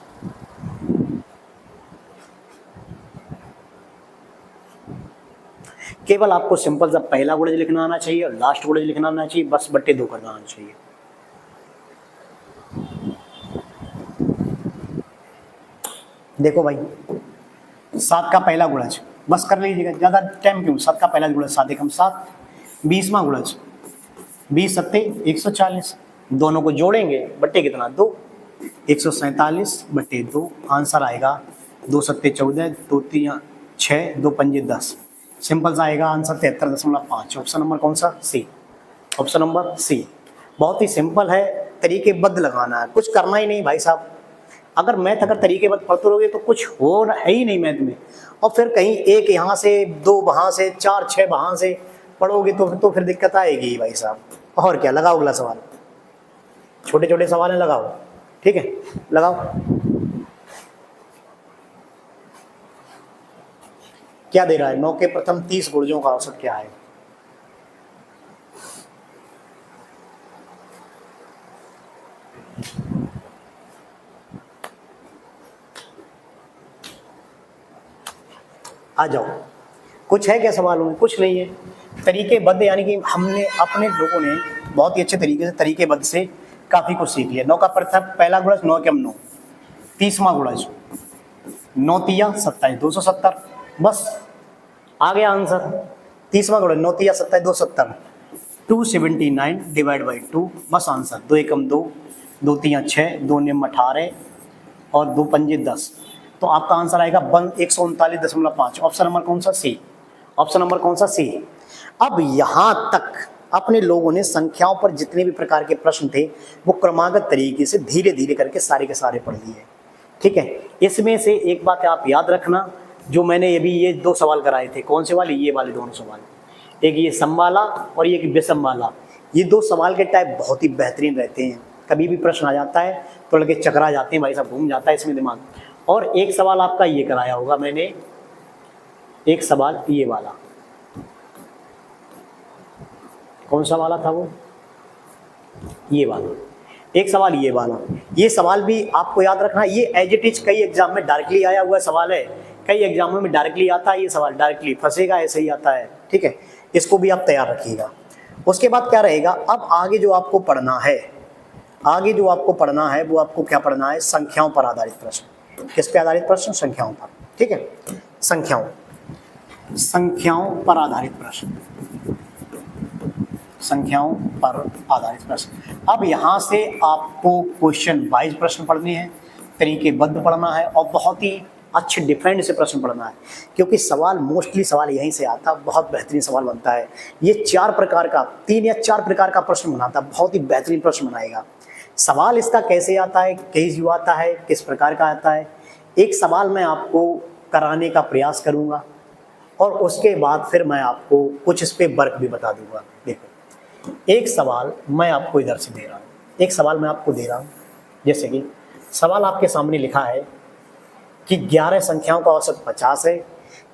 केवल आपको सिंपल सा पहला गुणज लिखना आना चाहिए और लास्ट गुणज लिखना आना चाहिए, बस बट्टे 2 करना आना चाहिए। देखो भाई, 7 का पहला गुणज बस कर लीजिएगा, ज्यादा टाइम क्यों, 7 का पहला गुणज 7 एकम 7, 20वां गुणज 20 सत्ते 140, दोनों को जोड़ेंगे बट्टे कितना 2, 147 बट्टे 2, आंसर आएगा 2 सत्ते 14, 2 3 6, 2 पंजे 10, सिंपल सा आएगा आंसर 73.5। ऑप्शन नंबर कौन सा, सी, ऑप्शन नंबर सी। बहुत ही सिंपल है, तरीकेबद्ध लगाना है, कुछ करना ही नहीं भाई साहब। अगर मैथ अगर तरीकेबद्ध पढ़ते रहोगे तो कुछ हो है ही नहीं मैथ में, और फिर कहीं एक यहाँ से 2 वहाँ से 4 6 वहाँ से पढ़ोगे तो फिर दिक्कत आएगी भाई साहब। और क्या, लगाओ अगला सवाल, छोटे छोटे सवाल हैं, लगाओ। ठीक है, लगाओ। क्या दे रहा है, 9 के प्रथम 30 गुणजों का औसत क्या है। आ जाओ, कुछ है क्या सवाल में, कुछ नहीं है। तरीकेबद्ध यानी कि हमने अपने लोगों ने बहुत ही अच्छे तरीके से तरीकेबद्ध से काफी कुछ सीख लिया। 9 का प्रथम पहला गुणज 9 एकम 9, 30वां गुणा इसको, 9 तिया 27, 270, बस आ गया आंसर। 30वां गुणा 9 तिया 27, 270, 279 डिवाइड बाई 2, बस आंसर। 2 एकम 2, 2 तिया 6, 2 नियम 18 और 2 पंजे 10। तो आपका आंसर आएगा 139.5। ऑप्शन नंबर कौन सा? सी। ऑप्शन नंबर कौन सा? सी। अब यहाँ तक अपने लोगों ने संख्याओं पर जितने भी प्रकार के प्रश्न थे वो क्रमागत तरीके से धीरे धीरे करके सारे के सारे पढ़ लिए। ठीक है, इसमें से एक बात आप याद रखना, जो मैंने अभी ये 2 सवाल कराए थे, कौन से वाले? ये वाले दोनों सवाल, एक ये सम वाला और एक विषम वाला। ये 2 सवाल के टाइप बहुत ही बेहतरीन रहते हैं। कभी भी प्रश्न आ जाता है तो लगे चकरा जाते हैं भाई साहब, घूम जाता है इसमें दिमाग। और एक सवाल आपका ये कराया होगा मैंने, एक सवाल ये वाला, कौन सा वाला था वो? ये वाला। एक सवाल ये वाला। ये सवाल भी आपको याद रखना, ये एज इट इज कई एग्जाम में डायरेक्टली आया हुआ सवाल है, कई एग्जामों में डायरेक्टली आता है ये सवाल, डायरेक्टली फंसेगा ऐसे ही आता है। ठीक है, इसको भी आप तैयार रखिएगा। उसके बाद क्या रहेगा, अब आगे जो आपको पढ़ना है, आगे जो आपको पढ़ना है वो आपको क्या पढ़ना है? संख्याओं पर आधारित प्रश्न। किस पे आधारित प्रश्न? संख्याओं पर। ठीक है, संख्याओं पर आधारित प्रश्न, संख्याओं पर आधारित प्रश्न। अब यहाँ से आपको क्वेश्चन वाइज प्रश्न पढ़ने हैं, तरीकेबद्ध पढ़ना है और बहुत ही अच्छे डिफरेंट से प्रश्न पढ़ना है, क्योंकि सवाल मोस्टली सवाल यहीं से आता है, बहुत बेहतरीन सवाल बनता है। ये 4 प्रकार का, 3 या 4 प्रकार का प्रश्न बनाता है, बहुत ही बेहतरीन प्रश्न बनाएगा। सवाल इसका कैसे आता है, कैसे क्यों आता है, किस प्रकार का आता है, एक सवाल मैं आपको कराने का प्रयास करूँगा और उसके बाद फिर मैं आपको कुछ इस पर वर्क भी बता दूंगा। देखो, एक सवाल मैं आपको इधर से दे रहा हूँ, एक सवाल मैं आपको दे रहा हूँ, जैसे कि सवाल आपके सामने लिखा है कि 11 संख्याओं का औसत 50 है,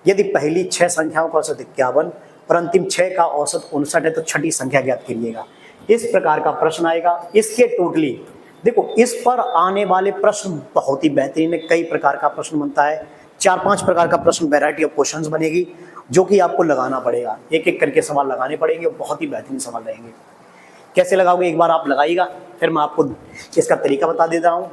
यदि पहली 6 संख्याओं का औसत 51 और अंतिम 6 का औसत 59 है तो छठी संख्या ज्ञात कीजिएगा। इस प्रकार का प्रश्न आएगा। इसके टोटली देखो, इस पर आने वाले प्रश्न बहुत ही बेहतरीन है, कई प्रकार का प्रश्न बनता है, 4-5 प्रकार का प्रश्न, वैरायटी ऑफ क्वेश्चंस बनेगी, जो कि आपको लगाना पड़ेगा, एक एक करके सवाल लगाने पड़ेंगे, बहुत ही बेहतरीन सवाल रहेंगे। कैसे लगाओगे एक बार आप लगाइएगा, फिर मैं आपको इसका तरीका बता देता हूँ।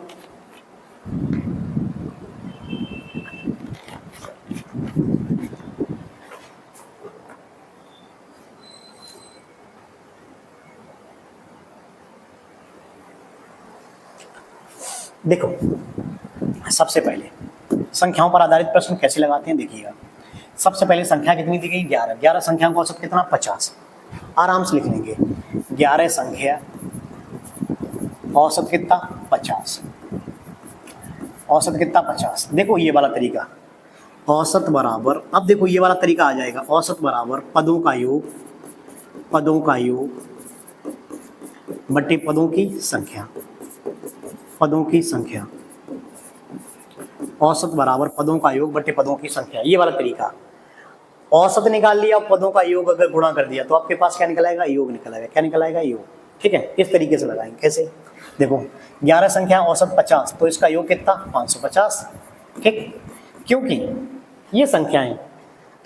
देखो, सबसे पहले संख्याओं पर आधारित प्रश्न कैसे लगाते हैं देखिएगा। सबसे पहले संख्या कितनी दी गई? 11। 11 संख्याओं का औसत कितना? 50। आराम से लिख लेंगे, 11 संख्या औसत कितना? 50। औसत कितना? 50। देखो ये वाला तरीका, औसत बराबर, अब देखो ये वाला तरीका आ जाएगा, औसत बराबर पदों का योग, पदों का योग बटे पदों की संख्या, पदों की संख्या, औसत बराबर पदों का योग बटे पदों की संख्या। ये वाला तरीका, औसत निकाल लिया, पदों का योग अगर गुणा कर दिया तो आपके पास क्या निकल आएगा? योग निकल आएगा। क्या निकल आएगा? योग। ठीक है, इस तरीके से लगाएंगे। कैसे? देखो, 11 संख्या औसत 50, तो इसका योग कितना? 550। ठीक, क्योंकि ये संख्याएं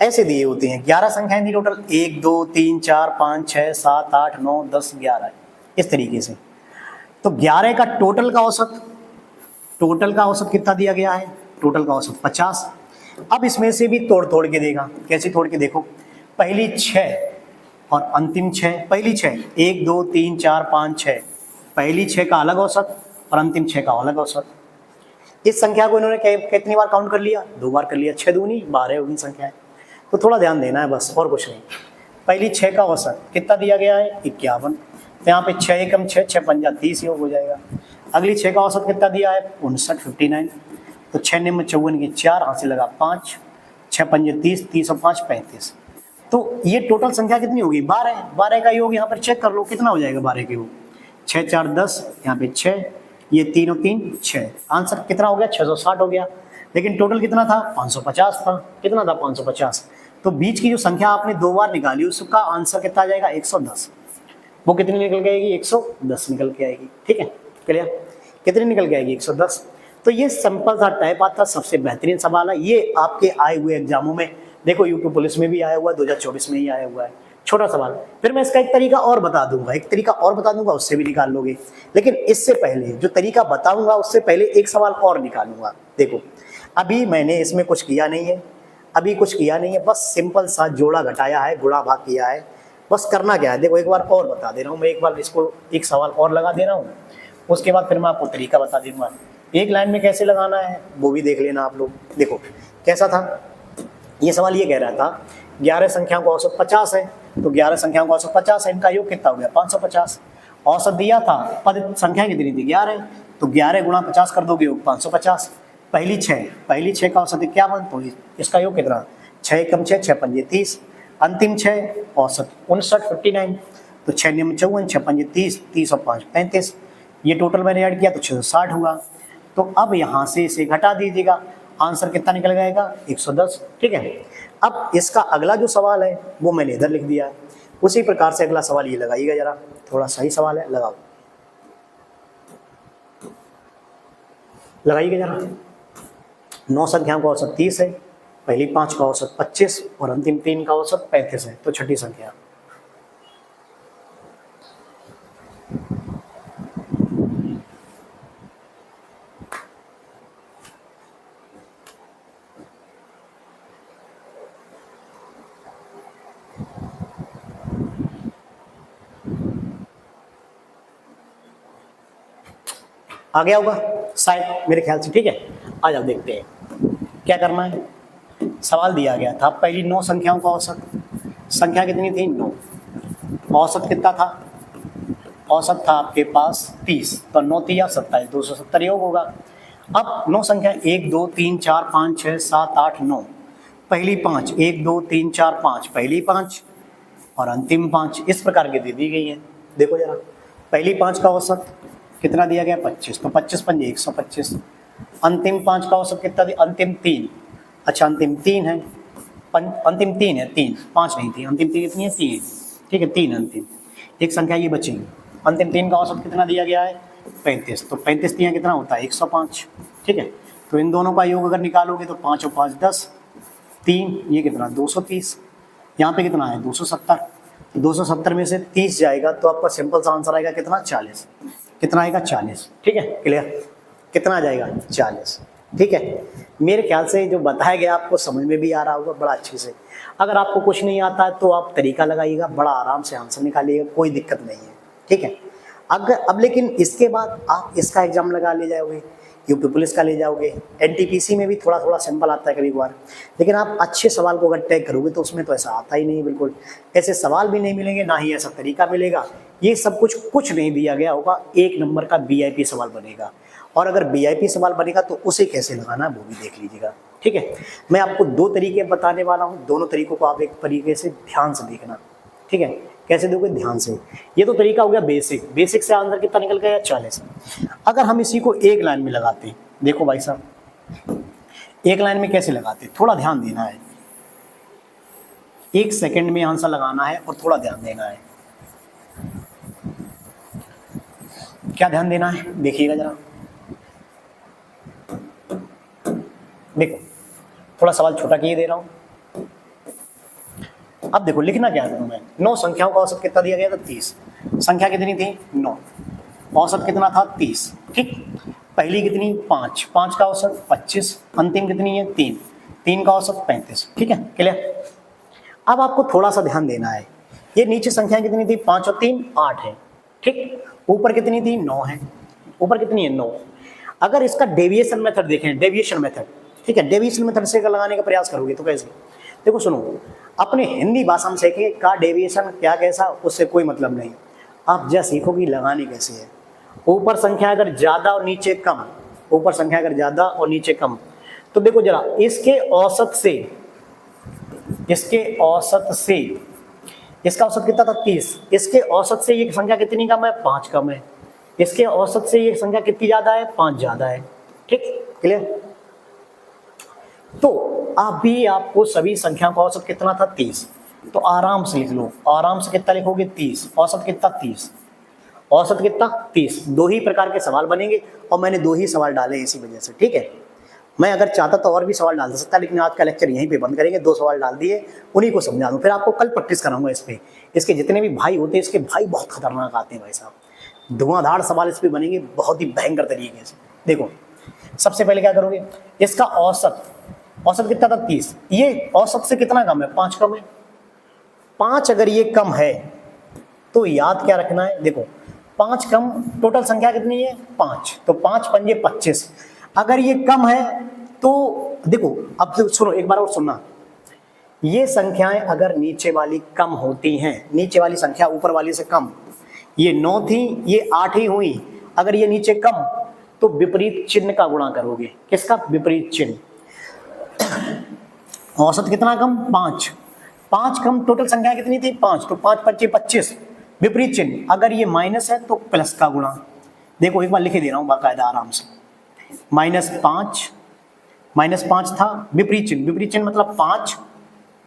ऐसे दिए होते हैं, 11 संख्याएं दी टोटल, 1 2 3 4 5 6 7 8 9 10 11, इस तरीके से। तो 11 का टोटल का औसत, टोटल का औसत कितना दिया गया है? टोटल का औसत 50। अब इसमें से भी तोड़ के देगा। कैसे तोड़ के? देखो, पहली 6 और अंतिम 6, पहली 6 1 2 3 4 5 6, पहली 6 का अलग औसत और अंतिम 6 का अलग औसत। इस संख्या को इन्होंने कितनी बार काउंट कर लिया? 2 बार कर लिया। 6 दूनी 12 होगी संख्या है, तो थोड़ा ध्यान देना है बस, और कुछ नहीं। पहली 6 का औसत कितना दिया गया है? 51, तो यहाँ पे 6 एकम 6, 6 पंजा 30 योग हो जाएगा। अगली 6 का औसत कितना दिया है? 59, 59, तो 6 निम्न 54 की 4, हाथ से लगा 5, 6 पंजे 30, 30 और 5 35। तो ये टोटल संख्या कितनी होगी? 12। 12 का योग यहाँ पर चेक कर लो कितना हो जाएगा 12 के योग, 6 4 10, यहाँ पे 6, ये 3 और 3 6, आंसर कितना हो गया? 660 हो गया। लेकिन टोटल कितना था? 550 था। कितना था? 550। तो बीच की जो संख्या आपने 2 बार निकाली उसका आंसर कितना आ जाएगा? 110। वो कितनी निकल के आएगी? 110 निकल के आएगी। ठीक है, क्लियर? कितनी निकल के आएगी? 110। तो ये सिंपल सा टाइप आता, सबसे बेहतरीन सवाल है। ये आपके आए हुए एग्जामों में देखो, यूपी पुलिस में भी आया हुआ है, 2024 में ही आया हुआ है। छोटा सवाल। फिर मैं इसका एक तरीका और बता दूंगा, उससे भी निकाल लोगे। लेकिन इससे पहले जो तरीका बताऊंगा उससे पहले एक सवाल और निकालूंगा। देखो अभी मैंने इसमें कुछ किया नहीं है, बस सिंपल सा जोड़ा घटाया है, गुणा भाग किया है, बस करना क्या है। देखो एक बार और बता दे रहा हूँ मैं, एक बार इसको एक सवाल और लगा दे रहा हूँ, उसके बाद फिर मैं आपको तरीका बता दूंगा। एक लाइन में कैसे लगाना है वो भी देख लेना आप लोग। देखो कैसा था ये सवाल, ये कह रहा था 11 संख्याओं का औसत 50 है, तो 11 संख्याओं का औसत 50 है, इनका योग कितना हो गया 550। औसत दिया था, पद संख्या कितनी थी 11, तो 11 गुणा 50 कर दोगे योग 550। पहली 6 का औसत 51, तो इसका योग कितना 6 कम 6 6 पंजे 30, अंतिम 6 औसत 59 59, तो 6 नियम 54 6 पंजे 30 30 और 5 35, ये टोटल मैंने ऐड किया तो 660 हुआ। तो अब यहाँ से इसे घटा दीजिएगा, आंसर कितना निकल जाएगा 110। ठीक है, अब इसका अगला जो सवाल है वो मैंने इधर लिख दिया है। उसी प्रकार से अगला सवाल ये लगाइएगा जरा, थोड़ा सही सवाल है, लगाइएगा जरा। 9 संख्याओं का औसत 30 है, पहली 5 का औसत 25 और अंतिम 3 का औसत 35 है, तो छठी संख्या। आ गया होगा शायद मेरे ख्याल से। ठीक है, आ जाओ देखते हैं क्या करना है। सवाल दिया गया था पहली 9 संख्याओं का औसत, संख्या कितनी थी 9, औसत कितना था, औसत था आपके पास 30, तो 9 3 27 270 योग होगा। अब 9 संख्या 1 2 3 4 5 6 7 8 9, पहली 5 1 2 3 4 5, पहली 5 और अंतिम 5 इस प्रकार की दे दी गई है। देखो जरा, पहली 5 का औसत कितना दिया गया 25, तो 25 पंजे 125, अंतिम 5 का औसत कितना दिया, अंतिम 3, अच्छा अंतिम 3 है, अंतिम 3 है, 3 5 नहीं थी, अंतिम 3 कितनी है 3, ठीक है 3 अंतिम, एक संख्या ये बचेगी। अंतिम 3 का औसत कितना दिया गया है 35, तो 35 3 कितना होता है 105। ठीक है, तो इन दोनों का योग अगर निकालोगे तो 5 और 5 10, 3 ये कितना 230, यहाँ पे कितना है 270, 270 में से 30 जाएगा तो आपका सिंपल सा आंसर आएगा कितना 40, कितना आएगा 40। ठीक है, क्लियर, कितना आ जाएगा 40। ठीक है, मेरे ख्याल से जो बताया गया आपको समझ में भी आ रहा होगा बड़ा अच्छे से। अगर आपको कुछ नहीं आता है तो आप तरीका लगाइएगा, बड़ा आराम से आंसर निकालिएगा, कोई दिक्कत नहीं है। ठीक है, अगर अब लेकिन इसके बाद आप इसका एग्जाम लगा ले जाओगे, यूपी पुलिस का ले जाओगे, एनटीपीसी में भी थोड़ा थोड़ा सिंपल आता है कभी कभार, लेकिन आप अच्छे सवाल को अगर टैग करोगे तो उसमें तो ऐसा आता ही नहीं, बिल्कुल ऐसे सवाल भी नहीं मिलेंगे, ना ही ऐसा तरीका मिलेगा। ये सब कुछ नहीं दिया गया होगा, 1 नंबर का वीआईपी सवाल बनेगा, और अगर वीआईपी सवाल बनेगा तो उसे कैसे लगाना है वो भी देख लीजिएगा। ठीक है, मैं आपको 2 तरीके बताने वाला हूँ, दोनों तरीकों को आप एक तरीके से ध्यान से देखना। ठीक है, कैसे दोगे ध्यान से। ये तो तरीका हो गया बेसिक से आंसर कितना निकल गया 40। अगर हम इसी को एक लाइन में लगाते, देखो भाई साहब एक लाइन में कैसे लगाते, थोड़ा ध्यान देना है, 1 सेकंड में आंसर लगाना है और थोड़ा ध्यान देना है। क्या ध्यान देना है देखिएगा जरा, देखो थोड़ा सवाल छोटा किए दे रहा हूं। अब देखो लिखना क्या है मैं, 9 संख्याओं का औसत कितना दिया गया था 30, संख्या कितनी थी 9, औसत कितना था 30। ठीक, पहली कितनी 5, 5 का औसत 25, अंतिम कितनी है 3, 3 का औसत 35। ठीक है, क्लियर। अब आपको थोड़ा सा ध्यान देना है, ये नीचे संख्या कितनी थी 5 और 3 8 है। ठीक, ऊपर कितनी थी 9 है, ऊपर कितनी है 9। अगर इसका डेविएशन मेथड देखें, डेविएशन मेथड, ठीक है, डेविएशन मेथड से अगर लगाने का प्रयास करोगे तो कैसे, देखो सुनो, अपने हिंदी भाषा में सीखे का डेविएशन क्या कैसा, उससे कोई मतलब नहीं, आप जैसे सीखोगे लगाने कैसे है। ऊपर संख्या अगर ज्यादा और नीचे कम, ऊपर संख्या अगर ज्यादा और नीचे कम, तो देखो जरा इसके औसत से, इसका औसत कितना था 30, इसके औसत से ये संख्या कितनी कम है 5 कम है, इसके औसत से ये संख्या कितनी ज्यादा है 5 ज्यादा है। ठीक, क्लियर। तो अभी आपको सभी संख्याओं का औसत कितना था 30, तो आराम से लिख लो, आराम से कितना लिखोगे 30, औसत कितना 30, औसत कितना 30। 2 ही प्रकार के सवाल बनेंगे और मैंने 2 ही सवाल डाले इसी वजह से। ठीक है, मैं अगर चाहता तो और भी सवाल डाल सकता, लेकिन आज का लेक्चर यहीं पे बंद करेंगे। 2 सवाल डाल दिए, उन्हीं को समझा दूँ, फिर आपको कल प्रैक्टिस कराऊंगा इस पे। इसके जितने भी भाई होते हैं, इसके भाई बहुत खतरनाक आते हैं भाई साहब, धुआंधार सवाल इस पे बनेंगे बहुत ही भयंकर तरीके से। देखो सबसे पहले क्या करोगे, इसका औसत, औसत कितना था 30, ये औसत से कितना कम है, 5 कम है। 5 अगर ये कम है तो याद क्या रखना है, देखो 5 कम, टोटल संख्या कितनी है 5, तो 5 पंजे 25। अगर ये कम है तो देखो, अब तो सुनो एक बार और सुनना, ये संख्याएं अगर नीचे वाली कम होती हैं, नीचे वाली संख्या ऊपर वाली से कम, ये 9 थी ये 8 ही हुई, अगर ये नीचे कम तो विपरीत चिन्ह का गुणा करोगे। किसका, विपरीत चिन्ह। औसत कितना कम, 5, 5 कम, टोटल संख्या कितनी थी 5, तो 5 पच्चीस 25, विपरीत चिन्ह। अगर ये माइनस है तो प्लस का गुणा। देखो एक बार लिखे दे रहा हूं बाकायदा आराम से, -5 था, विपरीत चिन्ह, विपरीत चिन्ह मतलब 5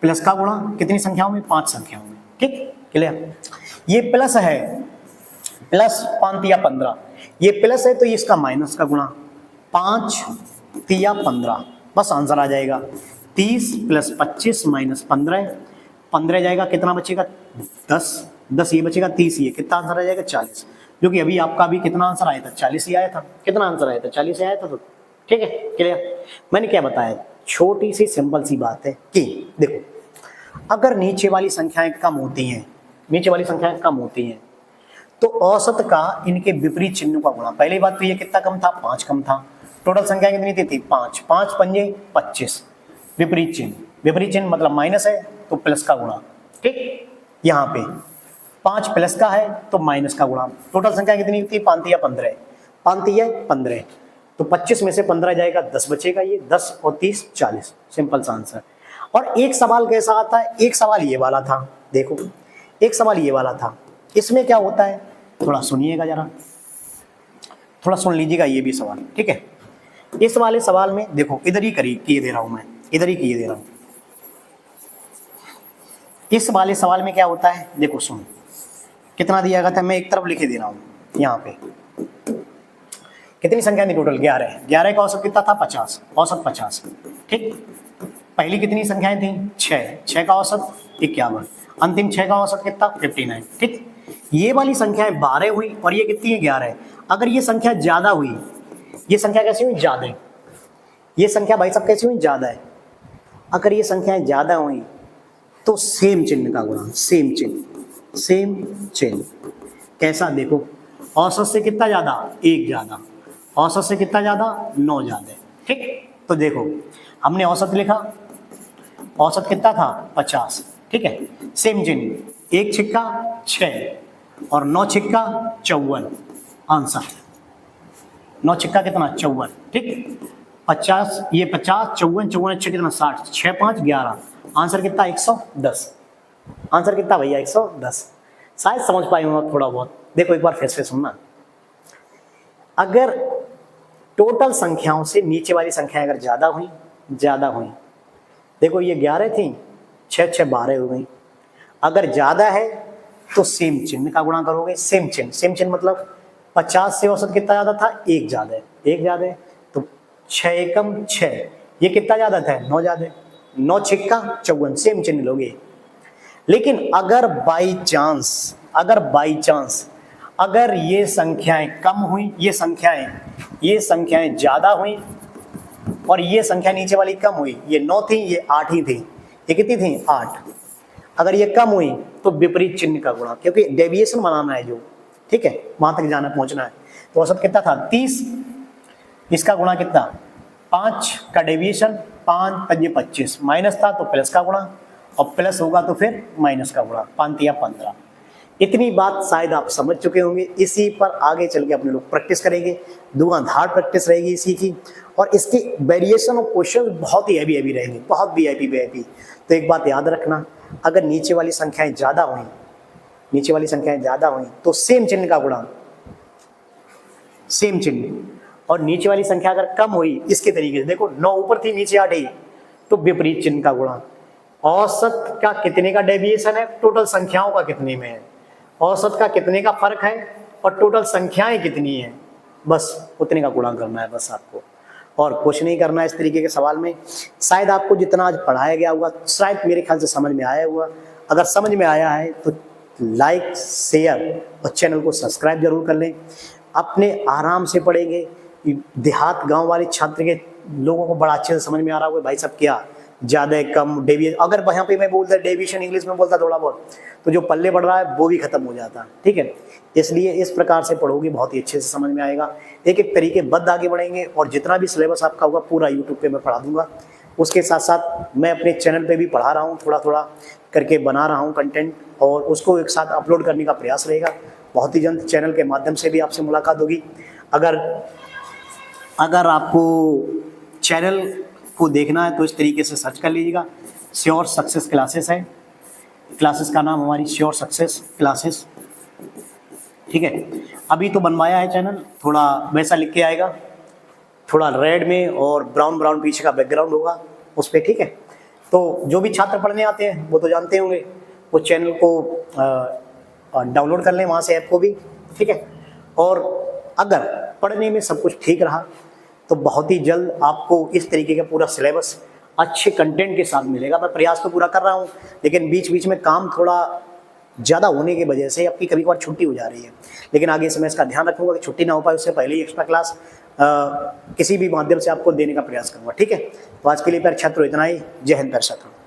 प्लस का गुणा, कितनी संख्याओं में, 5 संख्याओं में। ठीक, क्लियर। ये प्लस है, प्लस 5 या 15, ये प्लस है तो ये इसका माइनस का गुणा, 5 या 15, बस आंसर आ जाएगा 30 + 25 - 15, 15 जाएगा, कितना बचेगा 10, 10 ये बचेगा, 30 ये, कितना आंसर आ जाएगा 40, जो कि अभी आपका भी कितना आंसर आया था 40 ही आया था। कितना आंसर आया था 40 ही आया था। तो ठीक है, क्लियर। मैंने क्या बताया, छोटी सी सिंपल सी बात है कि देखो अगर नीचे वाली संख्याएं कम होती हैं, नीचे वाली संख्याएं कम होती हैं तो औसत का इनके विपरीत चिन्ह का गुणा। पहली बात तो ये कितना कम था, 5 कम था, टोटल संख्या कितनी थी 5, 5 पंजे 25, विपरीत चिन्ह, विपरीत चिन्ह मतलब माइनस है तो प्लस का गुणा। ठीक, यहाँ पे 5 प्लस का है तो माइनस का गुणा। टोटल संख्या कितनी थी 5 या 15, 5 या 15, तो 25 में से 15 जाएगा, 10 बचेगा, ये 10 और 30 40, सिंपल सा आंसर। और एक सवाल कैसा आता है, एक सवाल ये वाला था, देखो एक सवाल ये वाला था, इसमें क्या होता है थोड़ा सुनिएगा जरा, थोड़ा सुन लीजिएगा ये भी सवाल, ठीक है। इस वाले सवाल में देखो इधर ही किए दे रहा हूं मैं, इधर ही किए दे रहा हूं। इस वाले सवाल में क्या होता है, देखो सुन, कितना दिया गया था, मैं एक तरफ लिखे दे रहा हूं। यहाँ पे कितनी संख्या थी टोटल, 11, 11 का औसत कितना था 50, औसत 50। ठीक, पहली कितनी संख्याएं थी 6, 6 का औसत 51, अंतिम 6 का औसत कितना 59। ठीक, ये वाली संख्याएं 12 हुई और ये कितनी है 11। अगर ये संख्या ज्यादा हुई, ये संख्या कैसी हुई ज्यादा, ये संख्या भाई साहब कैसी हुई ज्यादा है, अगर ये संख्याएं ज्यादा हुई तो सेम चिन्ह का गुणा, सेम चिन्ह, सेम चिन्ह। कैसा, देखो औसत से कितना ज्यादा 1 ज्यादा, औसत से कितना ज्यादा 9 ज्यादा। ठीक, तो देखो हमने औसत लिखा, औसत कितना था 50, ठीक है, सेम चिन्ह, 1 छिक्का 6 और 9 छिक्का 54, आंसर 9 छिक्का कितना 54। ठीक, 50 ये 50, 54 54 अच्छे कितना 60, 6 5 11, आंसर कितना 110, आंसर कितना भैया 110। शायद समझ पाए होंगे थोड़ा बहुत। देखो एक बार फिर से सुनना, अगर टोटल संख्याओं से नीचे वाली संख्याएं अगर ज्यादा हुई, देखो ये 11 थी, 6 6 12 हो गई। अगर ज्यादा है तो सेम चिन्ह का गुणा करोगे, सेम चिन्ह, सेम चिन्ह मतलब 50 से औसत कितना ज्यादा था 1 ज्यादा है, 1 ज्यादा है, तो 6 एकम 6, ये कितना ज्यादा था 9 ज्यादा, 9 छिक्का 54, सेम चिन्ह लोगे। लेकिन अगर बाई चांस अगर ये संख्याएं कम हुई, ये संख्याएं ज्यादा हुई और ये संख्या नीचे वाली कम हुई, ये 9 थी ये 8 ही थी, ये कितनी थी 8, अगर ये कम हुई तो विपरीत चिन्ह का गुणा, क्योंकि डेविएशन बनाना है जो, ठीक है, वहां तक जाना पहुंचना है। तो औसत कितना था 30, इसका गुणा कितना 5 का डेविएशन, 5 पंजे 25, माइनस था तो प्लस का गुणा और प्लस होगा तो फिर माइनस का गुणा, 5 या 15। इतनी बात शायद आप समझ चुके होंगे। इसी पर आगे चल के अपने लोग प्रैक्टिस करेंगे, धुआंधार प्रैक्टिस रहेगी इसी की, और इसके वेरिएशन ऑफ क्वेश्चन बहुत ही हैवी रहेंगे, बहुत वीआईपी। तो एक बात याद रखना, अगर नीचे वाली संख्याएं ज्यादा हुई तो सेम चिन्ह का गुणा, सेम चिन्ह, और नीचे वाली संख्या अगर कम हुई इसके तरीके से, देखो 9 ऊपर थी नीचे 8 ही, तो विपरीत चिन्ह का गुणा। औसत का कितने का डेविएशन है, टोटल संख्याओं का कितने में है, औसत का कितने का फर्क है और टोटल संख्याएं कितनी है, बस उतने का गुणा करना है बस आपको। और कुछ नहीं करना है इस तरीके के सवाल में। शायद आपको जितना आज पढ़ाया गया हुआ शायद मेरे ख्याल से समझ में आया हुआ। अगर समझ में आया है तो लाइक, शेयर और चैनल को सब्सक्राइब जरूर कर लें। अपने आराम से पढ़ेंगे। देहात गांव वाले छात्र के लोगों को बड़ा अच्छे से समझ में आ रहा होगा भाई साहब क्या ज़्यादा कम डेविएशन, अगर यहाँ पे मैं बोलता डेविएशन इंग्लिश में बोलता थोड़ा बहुत तो जो पल्ले पड़ रहा है वो भी खत्म हो जाता। ठीक है, इसलिए इस प्रकार से पढ़ोगे बहुत ही अच्छे से समझ में आएगा। एक एक तरीके बद्ध आगे बढ़ेंगे और जितना भी सिलेबस आपका होगा पूरा यूट्यूब पे मैं पढ़ा दूंगा। उसके साथ साथ मैं अपने चैनल पे भी पढ़ा रहा हूँ, थोड़ा थोड़ा करके बना रहा हूँ कंटेंट और उसको एक साथ अपलोड करने का प्रयास रहेगा। बहुत ही जल्द चैनल के माध्यम से भी आपसे मुलाकात होगी। अगर आपको चैनल को देखना है तो इस तरीके से सर्च कर लीजिएगा, श्योर सक्सेस क्लासेस है। क्लासेस का नाम हमारी श्योर सक्सेस क्लासेस। ठीक है, अभी तो बनवाया है चैनल, थोड़ा वैसा लिख के आएगा, थोड़ा रेड में और ब्राउन पीछे का बैकग्राउंड होगा उस पर। ठीक है, तो जो भी छात्र पढ़ने आते हैं वो तो जानते होंगे, वो चैनल को डाउनलोड कर लें वहाँ से ऐप को भी। ठीक है, और अगर पढ़ने में सब कुछ ठीक रहा तो बहुत ही जल्द आपको इस तरीके का पूरा सिलेबस अच्छे कंटेंट के साथ मिलेगा। मैं प्रयास तो पूरा कर रहा हूँ लेकिन बीच बीच में काम थोड़ा ज़्यादा होने की वजह से आपकी कभी कभार छुट्टी हो जा रही है, लेकिन आगे से मैं इसका ध्यान रखूँगा कि छुट्टी ना हो पाए, उससे पहले ही एक्स्ट्रा क्लास किसी भी माध्यम से आपको देने का प्रयास करूँगा। ठीक है, तो आज के लिए प्यारे छात्रों इतना ही। जय हिंद प्यारे छात्रों।